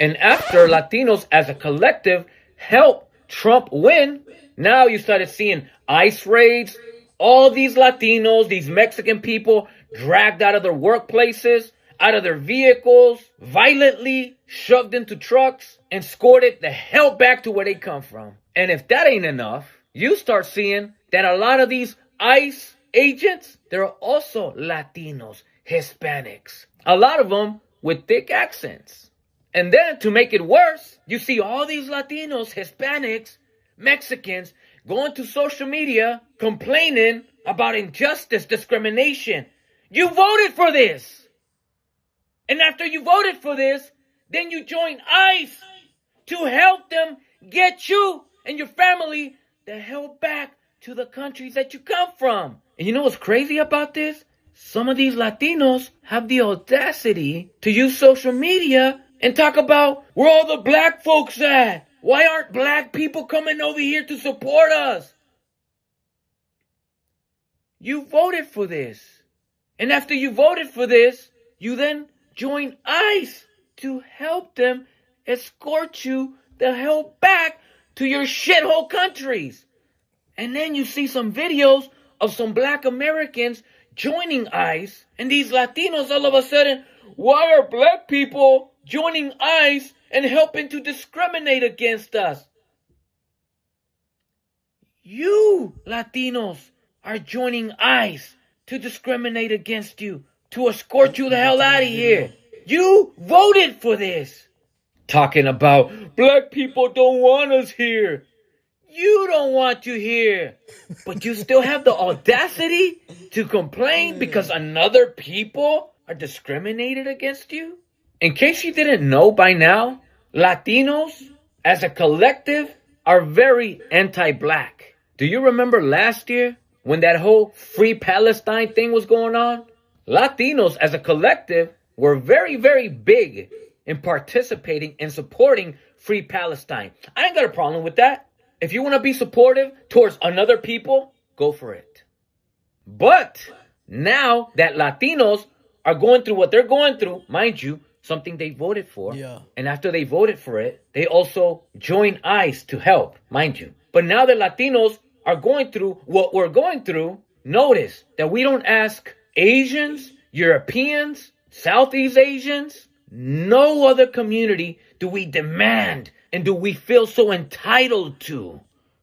And after Latinos as a collective helped Trump win, now you started seeing ICE raids, all these Latinos, these Mexican people dragged out of their workplaces, out of their vehicles, violently shoved into trucks, and escorted the hell back to where they come from. And if that ain't enough, you start seeing that a lot of these ICE agents, they're also Latinos, Hispanics. A lot of them with thick accents. And then to make it worse, you see all these Latinos, Hispanics, Mexicans going to social media complaining about injustice, discrimination. You voted for this. And after you voted for this, then you join ICE to help them get you and your family the hell back to the countries that you come from. And you know what's crazy about this? Some of these Latinos have the audacity to use social media and talk about where all the black folks at. Why aren't black people coming over here to support us? You voted for this. And after you voted for this, you then join ICE to help them escort you the hell back to your shithole countries. And then you see some videos of some black Americans joining ICE, and these Latinos all of a sudden, why are black people joining ICE and helping to discriminate against us? You Latinos are joining ICE to discriminate against you, to escort you the hell out of here. You voted for this. Talking about black people don't want us here. You don't want you here. But you still have the audacity to complain because another people are discriminated against you? In case you didn't know by now, Latinos as a collective are very anti-black. Do you remember last year when that whole Free Palestine thing was going on? Latinos as a collective were very, very big in participating and supporting Free Palestine. I ain't got a problem with that. If you want to be supportive towards another people, go for it. But now that Latinos are going through what they're going through, mind you, something they voted for. Yeah. And after they voted for it, they also join ICE to help, mind you. But now that Latinos are going through what we're going through, notice that we don't ask Asians, Europeans, Southeast Asians, no other community do we demand and do we feel so entitled to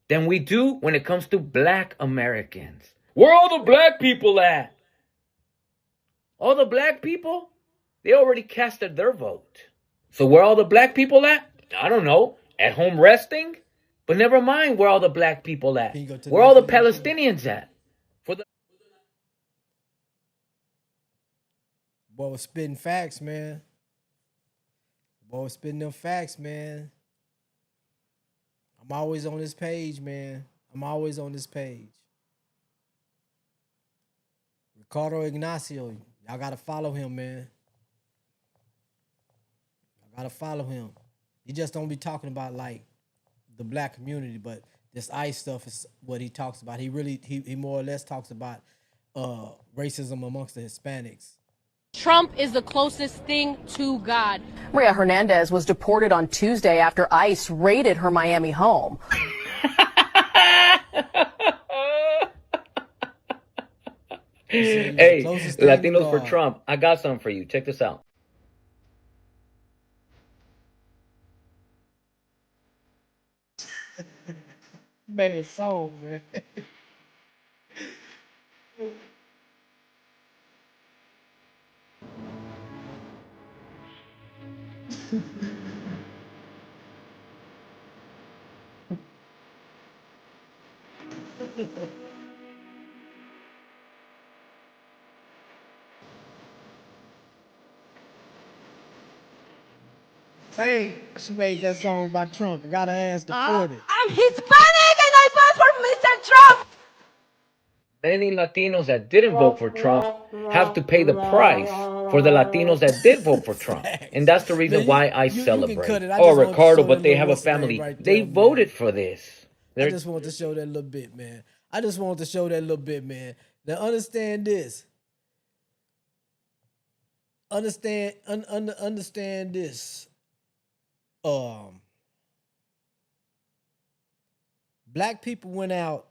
than we do when it comes to black Americans. Where are all the black people at? All the black people? They already casted their vote. So where are all the black people at? I don't know. At home resting? But never mind where all the black people at. Where are all the Palestinians at? Boy was spitting facts, man. Boy was spitting them facts, man. I'm always on this page, man. I'm always on this page. Ricardo Ignacio, y'all gotta follow him, man. Y'all gotta follow him. He just don't be talking about like the black community, but this ICE stuff is what he talks about. He more or less talks about racism amongst the Hispanics. Trump is the closest thing to God. Maria Hernandez was deported on Tuesday after ICE raided her Miami home. Hey, Latinos for Trump, I got something for you. Check this out. Man, it's so, man. Hey, she made that song about Trump. I gotta ask the 40. I'm Hispanic and I vote for Mr. Trump. Many Latinos that didn't vote for Trump have to pay the price for the Latinos that did vote for Trump. And that's the reason why I celebrate. Oh, Ricardo, but they have a family. They voted for this. I just want to show that little bit, man. I just want to show that little bit, man. Now understand this. Understand this. Black people went out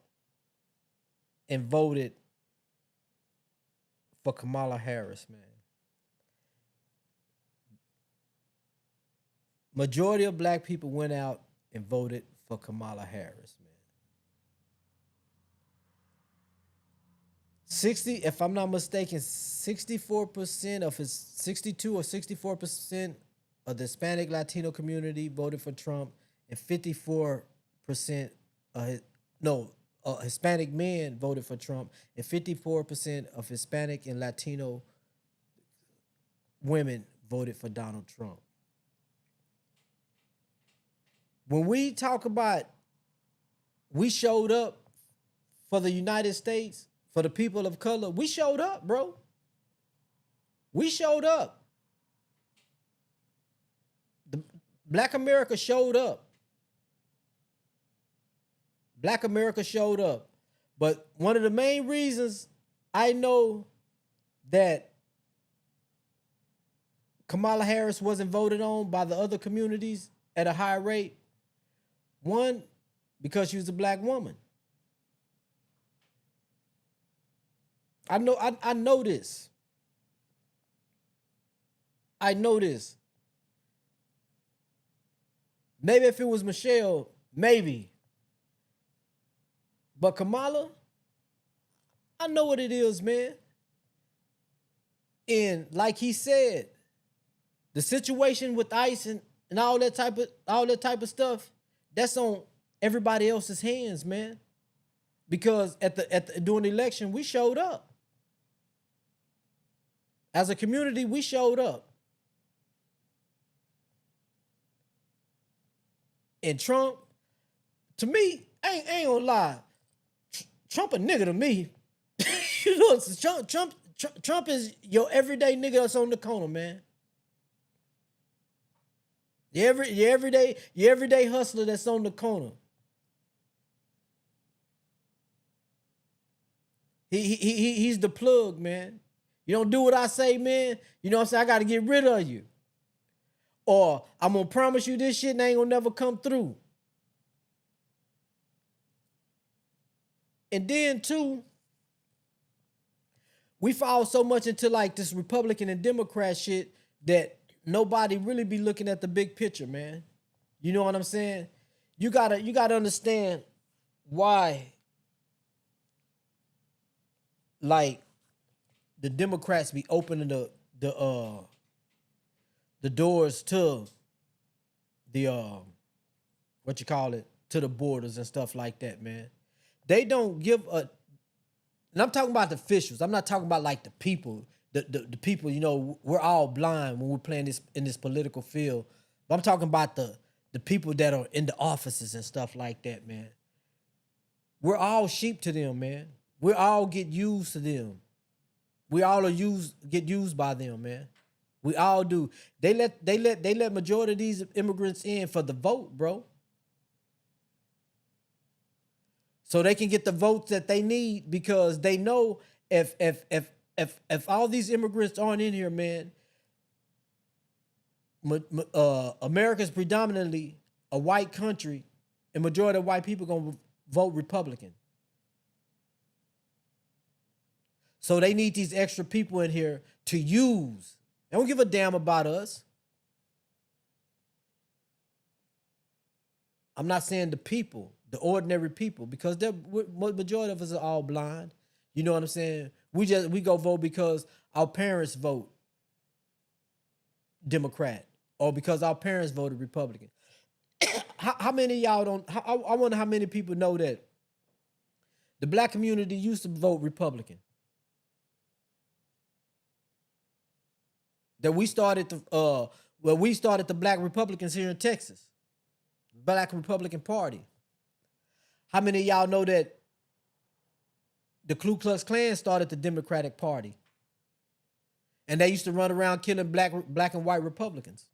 and voted for Kamala Harris, man. Majority of black people went out and voted for Kamala Harris, man. 60, if I'm not mistaken, 64% of his 62 or 64% of the Hispanic Latino community voted for Trump, and 54% Hispanic men voted for Trump, and 54% of Hispanic and Latino women voted for Donald Trump. When we talk about we showed up for the United States, for the people of color, we showed up, bro. We showed up. The Black America showed up. Black America showed up. But one of the main reasons I know that Kamala Harris wasn't voted on by the other communities at a high rate, one, because she was a black woman. I know this. I know this. Maybe if it was Michelle, maybe. But Kamala, I know what it is, man. And like he said, the situation with ICE and all that type of stuff, that's on everybody else's hands, man. Because during the election, we showed up. As a community, we showed up. And Trump, to me, I ain't gonna lie, Trump a nigga to me. You know, Trump is your everyday nigga that's on the corner, man. Your everyday hustler that's on the corner. He's the plug, man. You don't do what I say, man. You know what I'm saying? I got to get rid of you. Or I'm going to promise you this shit and I ain't going to never come through. And then, too, we fall so much into like this Republican and Democrat shit that nobody really be looking at the big picture, man. You know what I'm saying? You gotta understand why, like, the Democrats be opening the doors to the to the borders and stuff like that, man. They don't give a, and I'm talking about the officials. I'm not talking about like the people. The people, you know, we're all blind when we're playing this in this political field. But I'm talking about the people that are in the offices and stuff like that, man. We're all sheep to them, man. We all get used to them. We all get used by them, man. We all do. They let majority of these immigrants in for the vote, bro. So they can get the votes that they need, because they know if all these immigrants aren't in here, man, America's predominantly a white country, and majority of white people gonna vote Republican. So they need these extra people in here to use. They don't give a damn about us. I'm not saying the people, the ordinary people, because majority of us are all blind. You know what I'm saying? We go vote because our parents vote Democrat, or because our parents voted Republican. How many of y'all don't? I wonder how many people know that the black community used to vote Republican. That we started the Black Republicans here in Texas, Black Republican Party. How many of y'all know that the Ku Klux Klan started the Democratic Party, and they used to run around killing black and white Republicans?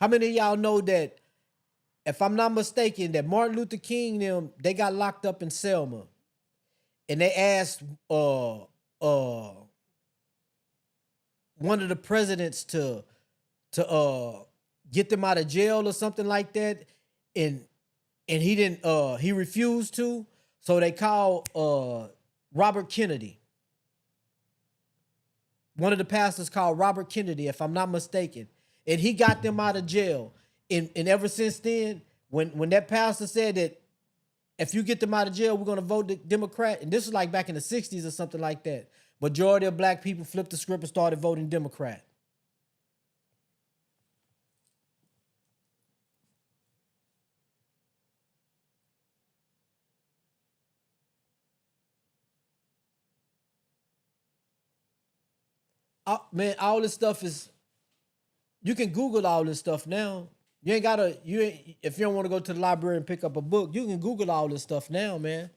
How many of y'all know that, if I'm not mistaken, that Martin Luther King, they got locked up in Selma, and they asked one of the presidents to get them out of jail or something like that, and he didn't. He refused to, so they called Robert Kennedy. One of the pastors called Robert Kennedy, if I'm not mistaken, and he got them out of jail. And ever since then, when that pastor said that if you get them out of jail, we're gonna vote the Democrat, and this was like back in the 60s or something like that. Majority of black people flipped the script and started voting Democrat. Man, all this stuff is, you can Google all this stuff now. You ain't gotta, if you don't want to go to the library and pick up a book, you can Google all this stuff now, man.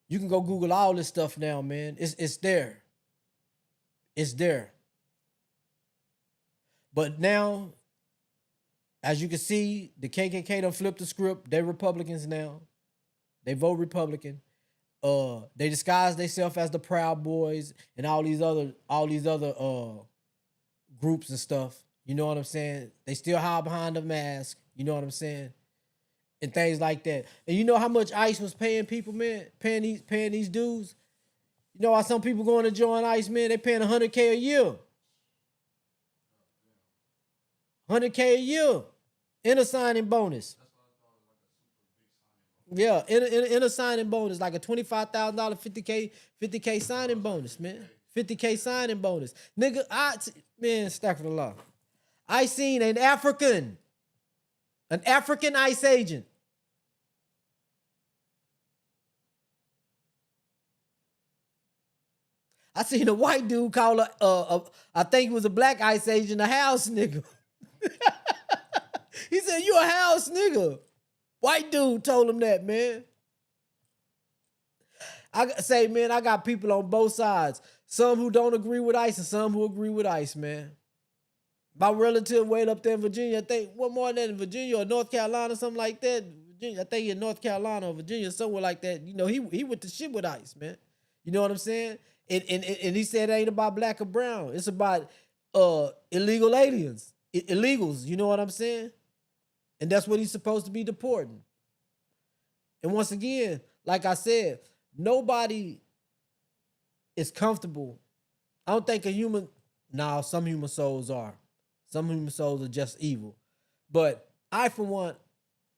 You can go Google all this stuff now, man. It's there. It's there. But now, as you can see, the KKK done flipped the script. They're Republicans now. They vote Republican. They disguise themselves as the Proud Boys and all these other groups and stuff. You know what I'm saying? They still hide behind the mask. You know what I'm saying? And things like that. And you know how much ICE was paying people, man? Paying these dudes? You know why some people going to join ICE, man? They paying $100K a year. $100K a year. In a signing bonus. Yeah, in a signing bonus, like a $25,000, $50K signing bonus, man. $50K signing bonus. Nigga, man, stack for the law. I seen an African ICE agent. I seen a white dude call I think it was a black ICE agent, a house nigga. He said, "You a house nigga." White dude told him that, man. I say, man, I got people on both sides. Some who don't agree with ICE and some who agree with ICE, man. My relative way up there in Virginia, I think, what more than that, in Virginia or North Carolina, something like that. Virginia, I think in North Carolina or Virginia, somewhere like that. You know, he went to shit with ICE, man. You know what I'm saying? And he said it ain't about black or brown. It's about illegal aliens, illegals. You know what I'm saying? And that's what he's supposed to be deporting. And once again, like I said, nobody is comfortable. I don't think some human souls are. Some human souls are just evil. But I, for one,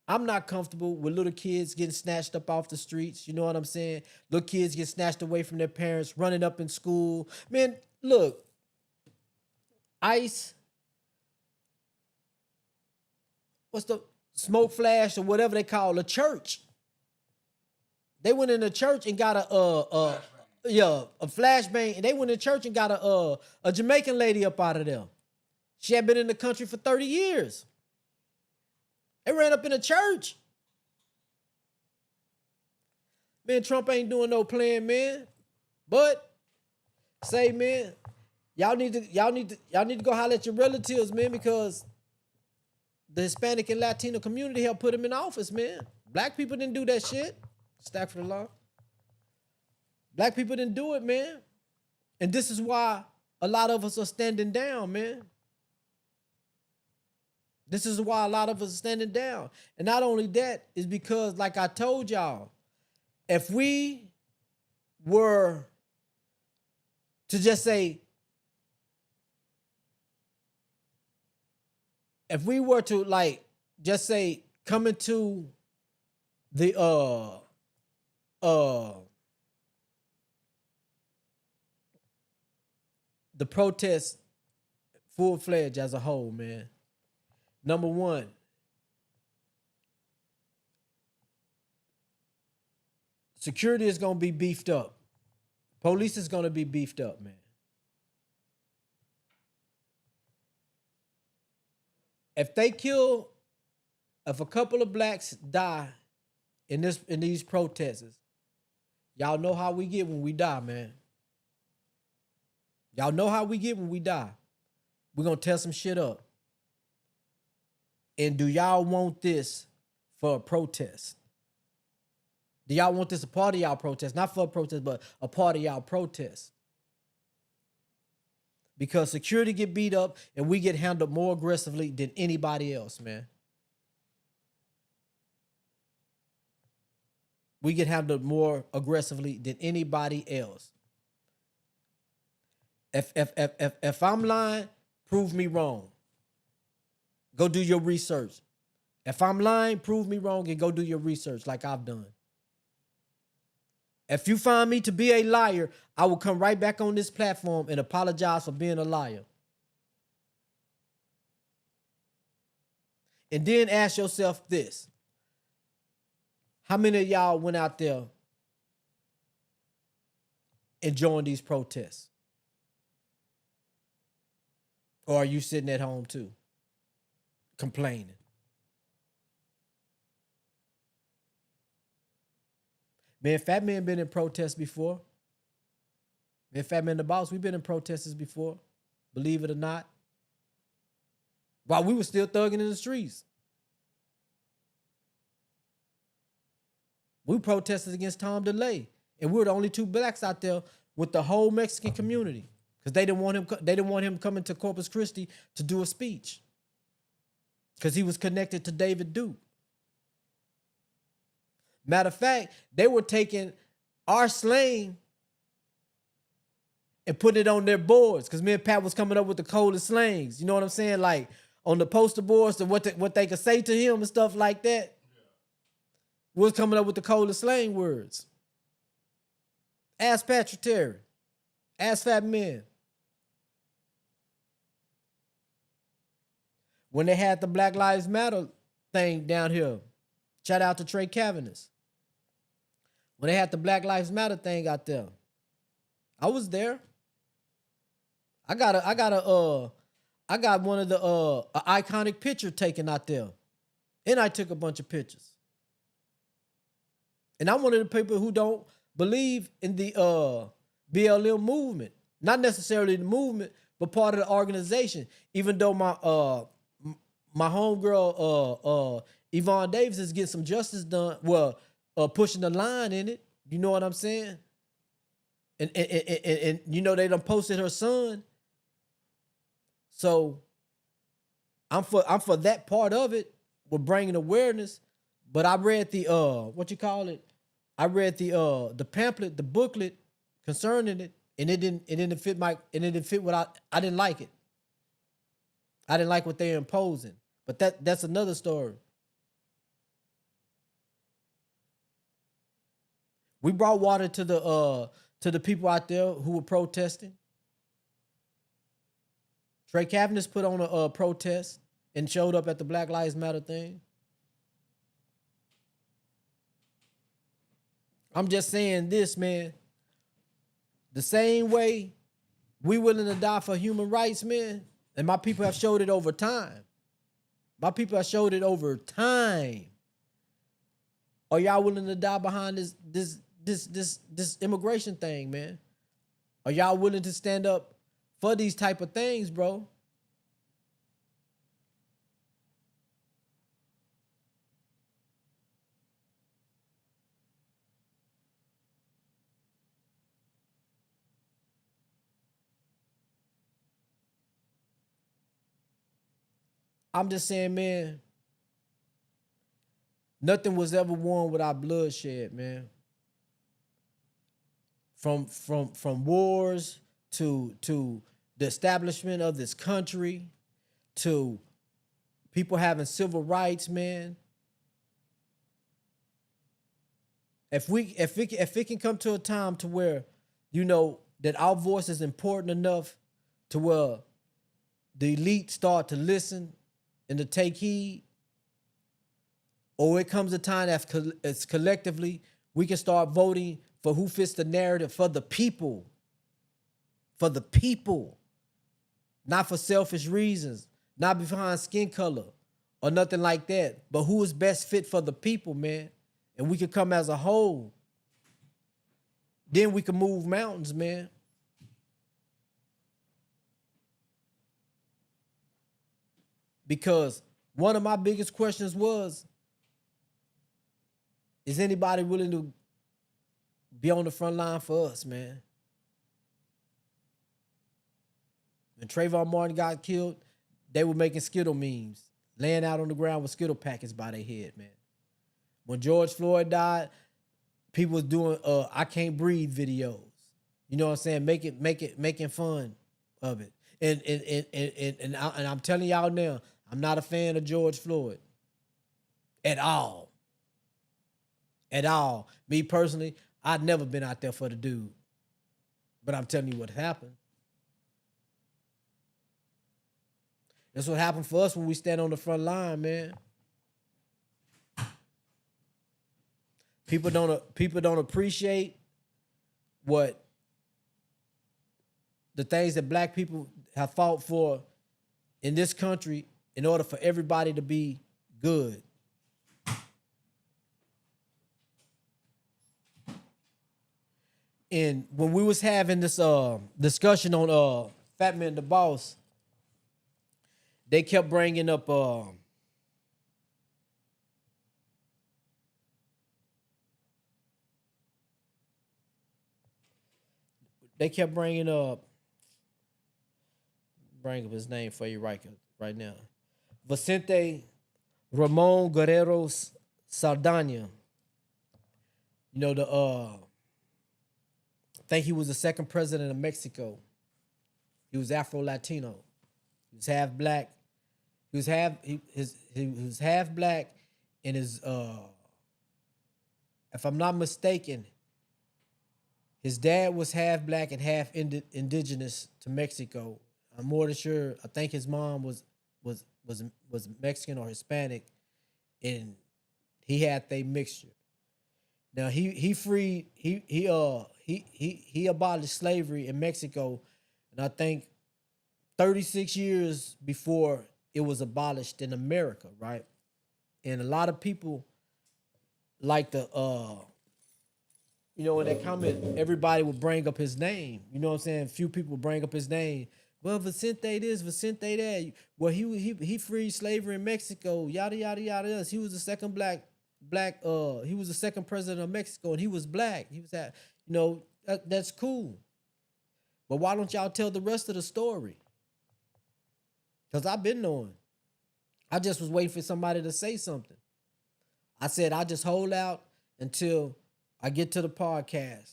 I'm not comfortable with little kids getting snatched up off the streets. You know what I'm saying? Little kids get snatched away from their parents, running up in school. Man, look, ICE, what's the smoke flash or whatever they call a church. They went in the church and got a flashbang. And they went in church and got a Jamaican lady up out of there. She had been in the country for 30 years. They ran up in a church. Man, Trump ain't doing no plan, man. But say, man, y'all need to go holler at your relatives, man, because the Hispanic and Latino community helped put him in office, man. Black people didn't do that shit. Stack for the law. Black people didn't do it, man. And this is why a lot of us are standing down, man. This is why a lot of us are standing down. And not only that, is because, like I told y'all, if we were to just say, if we were to just say come into the protest full-fledged as a whole, man. Number one, security is going to be beefed up. Police is going to be beefed up, man. If a couple of blacks die in these protests, y'all know how we get when we die, man. Y'all know how we get when we die. We're going to tear some shit up. And do y'all want this for a protest? Do y'all want this a part of y'all protest? Not for a protest, but a part of y'all protest. Because security get beat up and we get handled more aggressively than anybody else, man. We get handled more aggressively than anybody else. If I'm lying, prove me wrong. Go do your research. If I'm lying, prove me wrong and go do your research like I've done. If you find me to be a liar, I will come right back on this platform and apologize for being a liar. And then ask yourself this. How many of y'all went out there and joined these protests? Or are you sitting at home too, complaining? Man, Fat Man been in protests before. Man, Fat Man the Boss, we've been in protests before, believe it or not. While we were still thugging in the streets. We protested against Tom DeLay. And we were the only two blacks out there with the whole Mexican community. Because they didn't want him coming to Corpus Christi to do a speech. Because he was connected to David Duke. Matter of fact, they were taking our slang and putting it on their boards. Because me and Pat was coming up with the coldest slangs. You know what I'm saying? Like on the poster boards and what they could say to him and stuff like that. We was coming up with the coldest slang words. Ask Patrick Terry. Ask Fat Man. When they had the Black Lives Matter thing down here, shout out to Trey Cavanis. When they had the Black Lives Matter thing out there, I was there. I got one of the a iconic picture taken out there, and I took a bunch of pictures. And I'm one of the people who don't believe in the BLM movement, not necessarily the movement, but part of the organization. Even though my homegirl Yvonne Davis is getting some justice done, pushing the line in it. You know what I'm saying? And you know they done posted her son. So I'm for that part of it. We're bringing awareness. But I read the what you call it? I read the pamphlet, the booklet concerning it, and it didn't fit what I didn't like it. I didn't like what they're imposing. But that's another story. We brought water to the people out there who were protesting. Trey Cavanis put on a protest and showed up at the Black Lives Matter thing. I'm just saying this, man. The same way we willing to die for human rights, man, and my people have showed it over time. My people have showed it over time. Are y'all willing to die behind this immigration thing, man? Are y'all willing to stand up for these type of things, bro? I'm just saying, man, nothing was ever won without bloodshed, man. From wars to the establishment of this country to people having civil rights, man. If it can come to a time to where, you know, that our voice is important enough to where the elite start to listen and to take heed, or it comes a time that's collectively we can start voting for who fits the narrative for the people. For the people. Not for selfish reasons. Not behind skin color or nothing like that. But who is best fit for the people, man. And we can come as a whole. Then we can move mountains, man. Because one of my biggest questions was, is anybody willing to be on the front line for us, man? When Trayvon Martin got killed, they were making Skittle memes, laying out on the ground with Skittle packets by their head, man. When George Floyd died, people was doing I Can't Breathe videos. You know what I'm saying? Making fun of it. And I'm telling y'all now, I'm not a fan of George Floyd. At all. At all. Me personally, I'd never been out there for the dude. But I'm telling you what happened. That's what happened for us when we stand on the front line, man. People don't appreciate what the things that black people have fought for in this country in order for everybody to be good. And when we was having this discussion on Fat Man the Boss, they kept bringing up bring up his name for you right now. Vicente Ramon Guerrero Saldana. You know, I think he was the second president of Mexico. He was Afro-Latino. He was half black. He was half black, and his if I'm not mistaken, his dad was half black and half indigenous to Mexico. I'm more than sure. I think his mom was Mexican or Hispanic, and he had a mixture. Now he abolished slavery in Mexico, and I think 36 years before it was abolished in America, right? And a lot of people like to in that comment, everybody would bring up his name. You know what I'm saying? Few people bring up his name. Well, Vicente this, Vicente that. Well, he freed slavery in Mexico. Yada yada yada. He was the second black. He was the second president of Mexico, and he was black. He was that's cool. But why don't y'all tell the rest of the story? Because I've been knowing. I just was waiting for somebody to say something. I said I just hold out until I get to the podcast.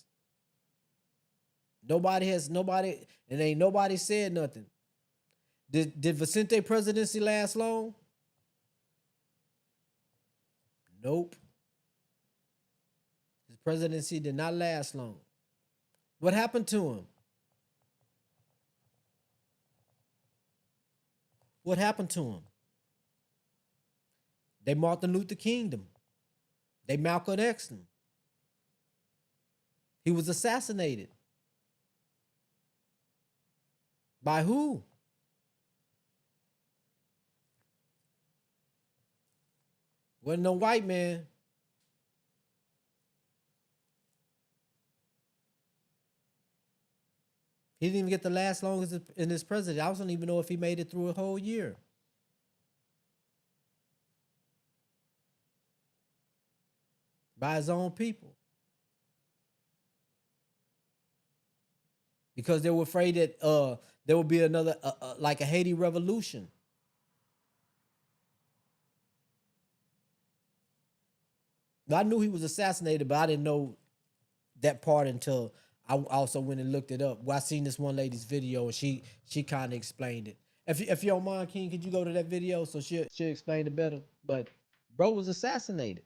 Nobody, and ain't nobody said nothing. Did Vicente presidency last long? Nope. His presidency did not last long. What happened to him? What happened to him? They Martin Luther King'd him. They Malcolm X'd him. He was assassinated. By who? Wasn't no white man. He didn't even get to last long as in his presidency. I don't even know if he made it through a whole year. By his own people. Because they were afraid that there would be another, like a Haiti revolution. I knew he was assassinated, but I didn't know that part until I also went and looked it up. Well, I seen this one lady's video, and she kind of explained it. If you don't mind, King, could you go to that video so she'll explain it better? But bro was assassinated.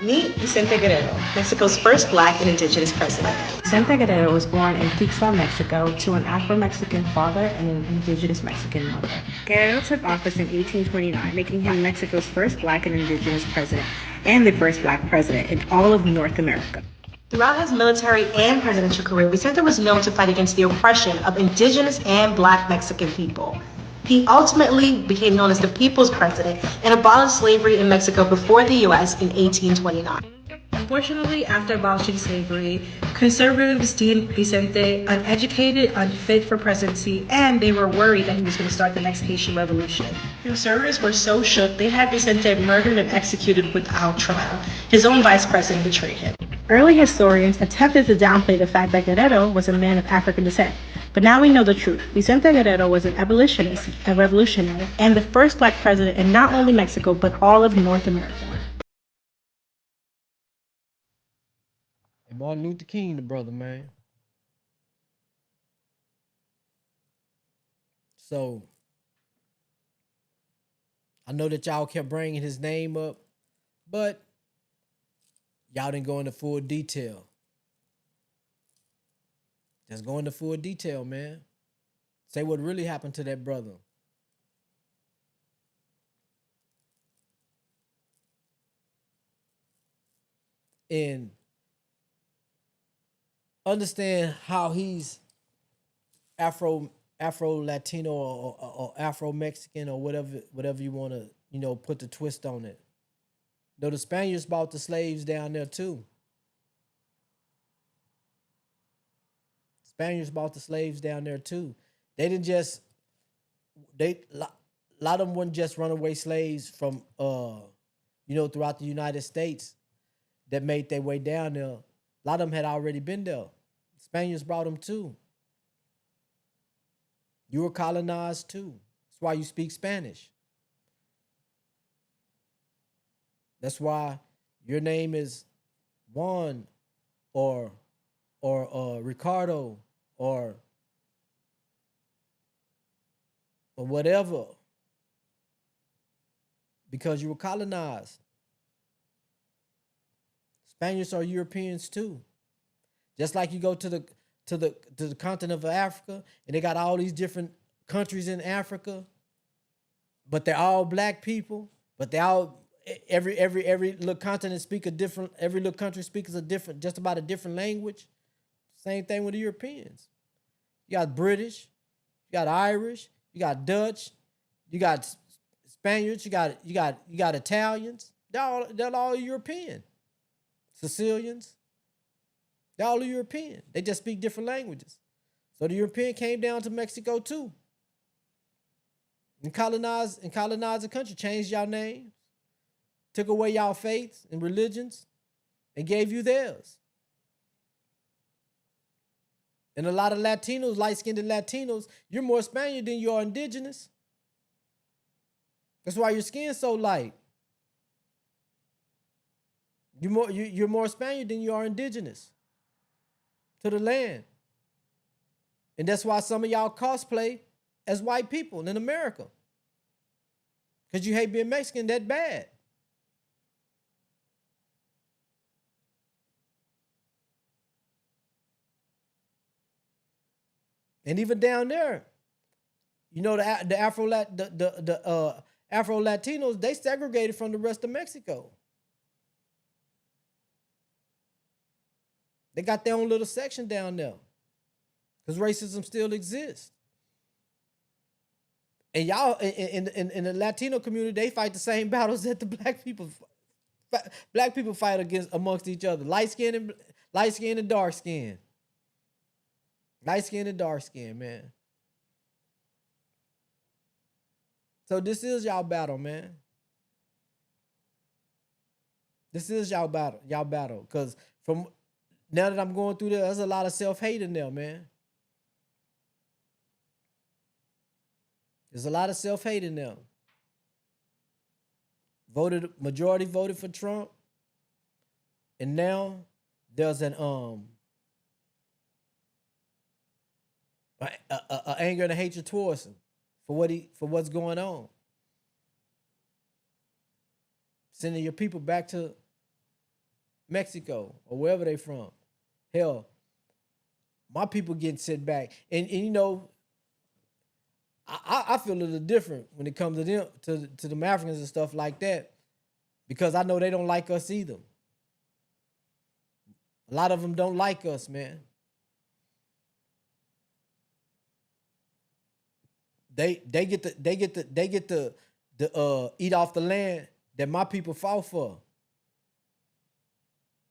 Meet Vicente Guerrero, Mexico's first black and indigenous president. Vicente Guerrero was born in Tuxtla, Mexico, to an Afro-Mexican father and an indigenous Mexican mother. Guerrero took office in 1829, making him Mexico's first black and indigenous president, and the first black president in all of North America. Throughout his military and presidential career, Vicente was known to fight against the oppression of indigenous and black Mexican people. He ultimately became known as the People's President and abolished slavery in Mexico before the U.S. in 1829. Unfortunately, after abolishing slavery, conservatives deemed Vicente uneducated, unfit for presidency, and they were worried that he was going to start the next Haitian Revolution. Conservatives were so shook, they had Vicente murdered and executed without trial. His own vice president betrayed him. Early historians attempted to downplay the fact that Guerrero was a man of African descent. But now we know the truth. Vicente Guerrero was an abolitionist, a revolutionary, and the first black president in not only Mexico, but all of North America. And Martin Luther King, the brother, man. So, I know that y'all kept bringing his name up, but Y'all didn't go into full detail. Just go into full detail, man. Say what really happened to that brother. And understand how he's Afro Latino or Afro Mexican or whatever you want to put the twist on it. Though the Spaniards bought the slaves down there too. Spaniards bought the slaves down there too. They didn't just a lot of them weren't just runaway slaves from throughout the United States that made their way down there. A lot of them had already been there. Spaniards brought them too. You were colonized too. That's why you speak Spanish. That's why your name is Juan or Ricardo or whatever. Because you were colonized. Spaniards are Europeans too. Just like you go to the continent of Africa and they got all these different countries in Africa, but they're all black people, but they all every little continent speak a different, every little country speaks a different, just about a different language. Same thing with the Europeans. You got British, you got Irish, you got Dutch, you got Spaniards, you got Italians. They're all European. Sicilians. They're all European. They just speak different languages. So the European came down to Mexico too. And colonized the country, changed y'all names, took away y'all faiths and religions, and gave you theirs. And a lot of Latinos, light-skinned Latinos, you're more Spaniard than you are indigenous. That's why your skin's so light. You're more Spaniard than you are indigenous to the land. And that's why some of y'all cosplay as white people in America. Because you hate being Mexican that bad. And even down there, the Afro Latinos, they segregated from the rest of Mexico. They got their own little section down there because racism still exists. And y'all in the Latino community, they fight the same battles that the black people fight amongst each other. Light skin and dark skin. Light skin and dark skin, man. So this is y'all battle, man. This is y'all battle. Because from now that I'm going through there's a lot of self-hate in there, man. There's a lot of self-hate in there. Majority voted for Trump. And now there's an anger and a hatred towards him for what's going on. Sending your people back to Mexico or wherever they from. Hell, my people getting sent back. And I feel a little different when it comes to them, to them Africans and stuff like that, because I know they don't like us either. A lot of them don't like us, man. They get to eat off the land that my people fought for.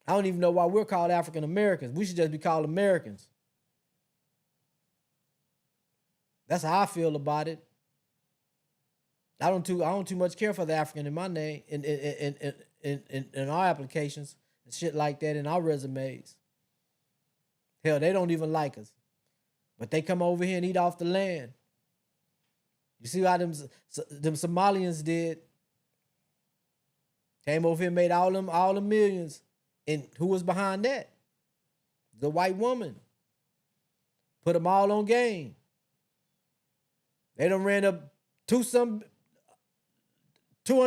I don't even know why we're called African Americans. We should just be called Americans. That's how I feel about it. I don't too much care for the African in my name in our applications and shit like that in our resumes. Hell, they don't even like us, but they come over here and eat off the land. You see how them Somalians did? Came over here and made all the millions. And who was behind that? The white woman. Put them all on game. They done ran up $200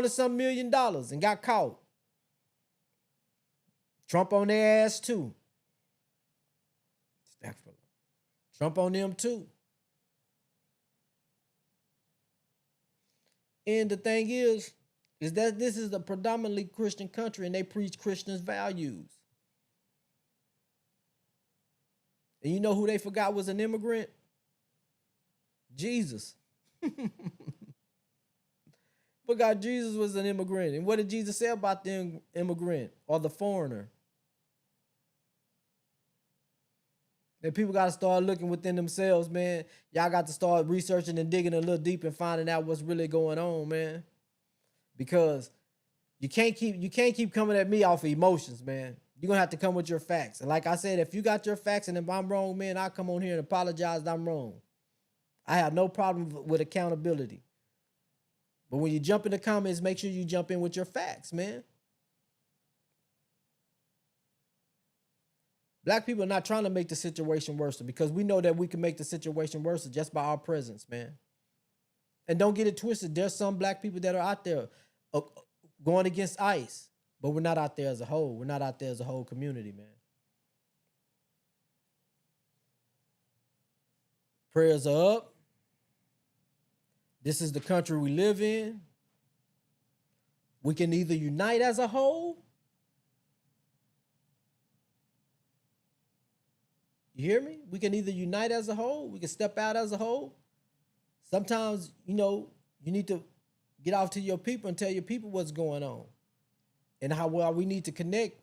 some million and got caught. Trump on their ass too. Trump on them too. And the thing is that this is a predominantly Christian country and they preach Christians' values. And you know who they forgot was an immigrant? Jesus. Forgot Jesus was an immigrant. And what did Jesus say about the immigrant or the foreigner? And people got to start looking within themselves, man. Y'all got to start researching and digging a little deep and finding out what's really going on, man. Because you can't keep coming at me off of emotions, man. You're going to have to come with your facts. And like I said, if you got your facts and if I'm wrong, man, I'll come on here and apologize that I'm wrong. I have no problem with accountability. But when you jump in the comments, make sure you jump in with your facts, man. Black people are not trying to make the situation worse because we know that we can make the situation worse just by our presence, man. And don't get it twisted. There's some black people that are out there going against ICE, but we're not out there as a whole. We're not out there as a whole community, man. Prayers are up. This is the country we live in. We can either unite as a whole. You hear me? We can either unite as a whole. We can step out as a whole. Sometimes, you need to get off to your people and tell your people what's going on and how well we need to connect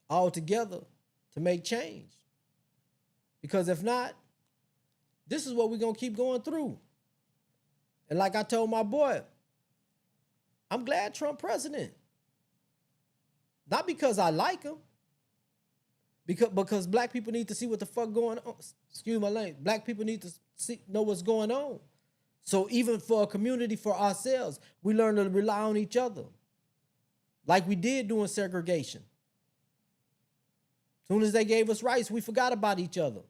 all together to make change. Because if not, this is what we're going to keep going through. And like I told my boy, I'm glad Trump president. Not because I like him, because black people need to see what the fuck going on. Excuse my language. Black people need to know what's going on. So even for a community, for ourselves, we learn to rely on each other. Like we did during segregation. As soon as they gave us rights, we forgot about each other.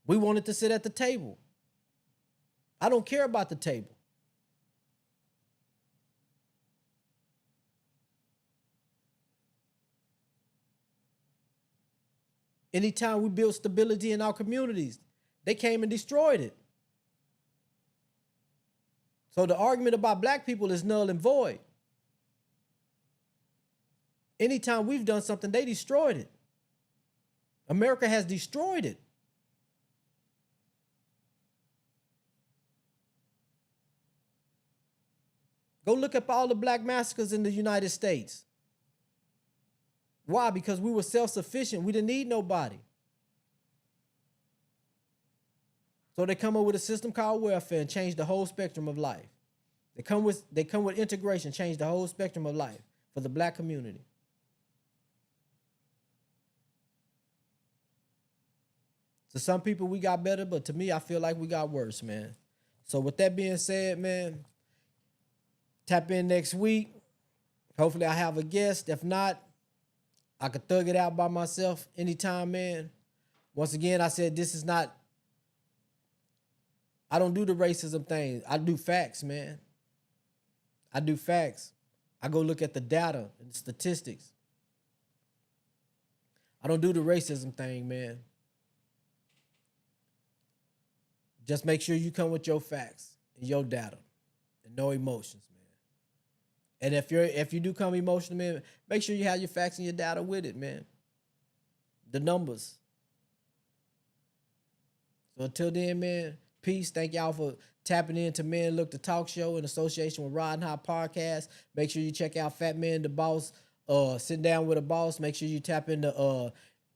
We wanted to sit at the table. I don't care about the table. Anytime we build stability in our communities, they came and destroyed it. So the argument about black people is null and void. Anytime we've done something, they destroyed it. America has destroyed it. Go look up all the black massacres in the United States. Why? Because we were self-sufficient. We didn't need nobody. So they come up with a system called welfare and change the whole spectrum of life. They come with integration, change the whole spectrum of life for the black community. To some people we got better, but to me I feel like we got worse, man. So with that being said, man, tap in next week. Hopefully I have a guest. If not, I could thug it out by myself anytime, man. Once again, I said I don't do the racism thing. I do facts, man. I do facts. I go look at the data and the statistics. I don't do the racism thing, man. Just make sure you come with your facts and your data and no emotions, man. And if you do come emotional, man, make sure you have your facts and your data with it, man. The numbers. So until then, man, peace. Thank y'all for tapping into Man Look the Talk Show in association with Ridin Hot Podcast. Make sure you check out Fat Man the Boss. Sit down with a boss. Make sure you tap into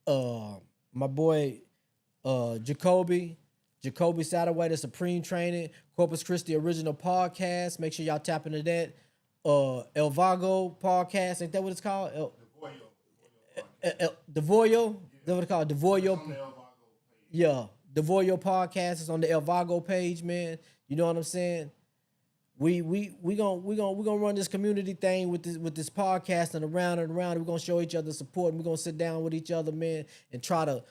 my boy Jacoby Satterwhite, the Supreme Training, Corpus Christi Original Podcast. Make sure y'all tap into that. El Vago Podcast, ain't that what it's called? Devoyo. That's what it's called. Devoyo. Yeah, Devoyo Podcast is on the El Vago page, man. You know what I'm saying? We gonna run this community thing with this podcast and around. We're gonna show each other support. And we're gonna sit down with each other, man, and try to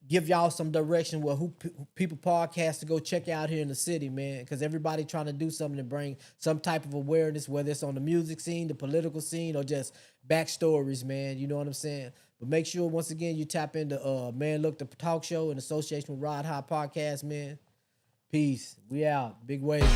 give y'all some direction with who people podcasts to go check out here in the city, man. Because everybody trying to do something to bring some type of awareness, whether it's on the music scene, the political scene, or just backstories, man. You know what I'm saying? But make sure, once again, you tap into Man Look the Talk Show in association with Rod High Podcast, man. Peace. We out. Big waves.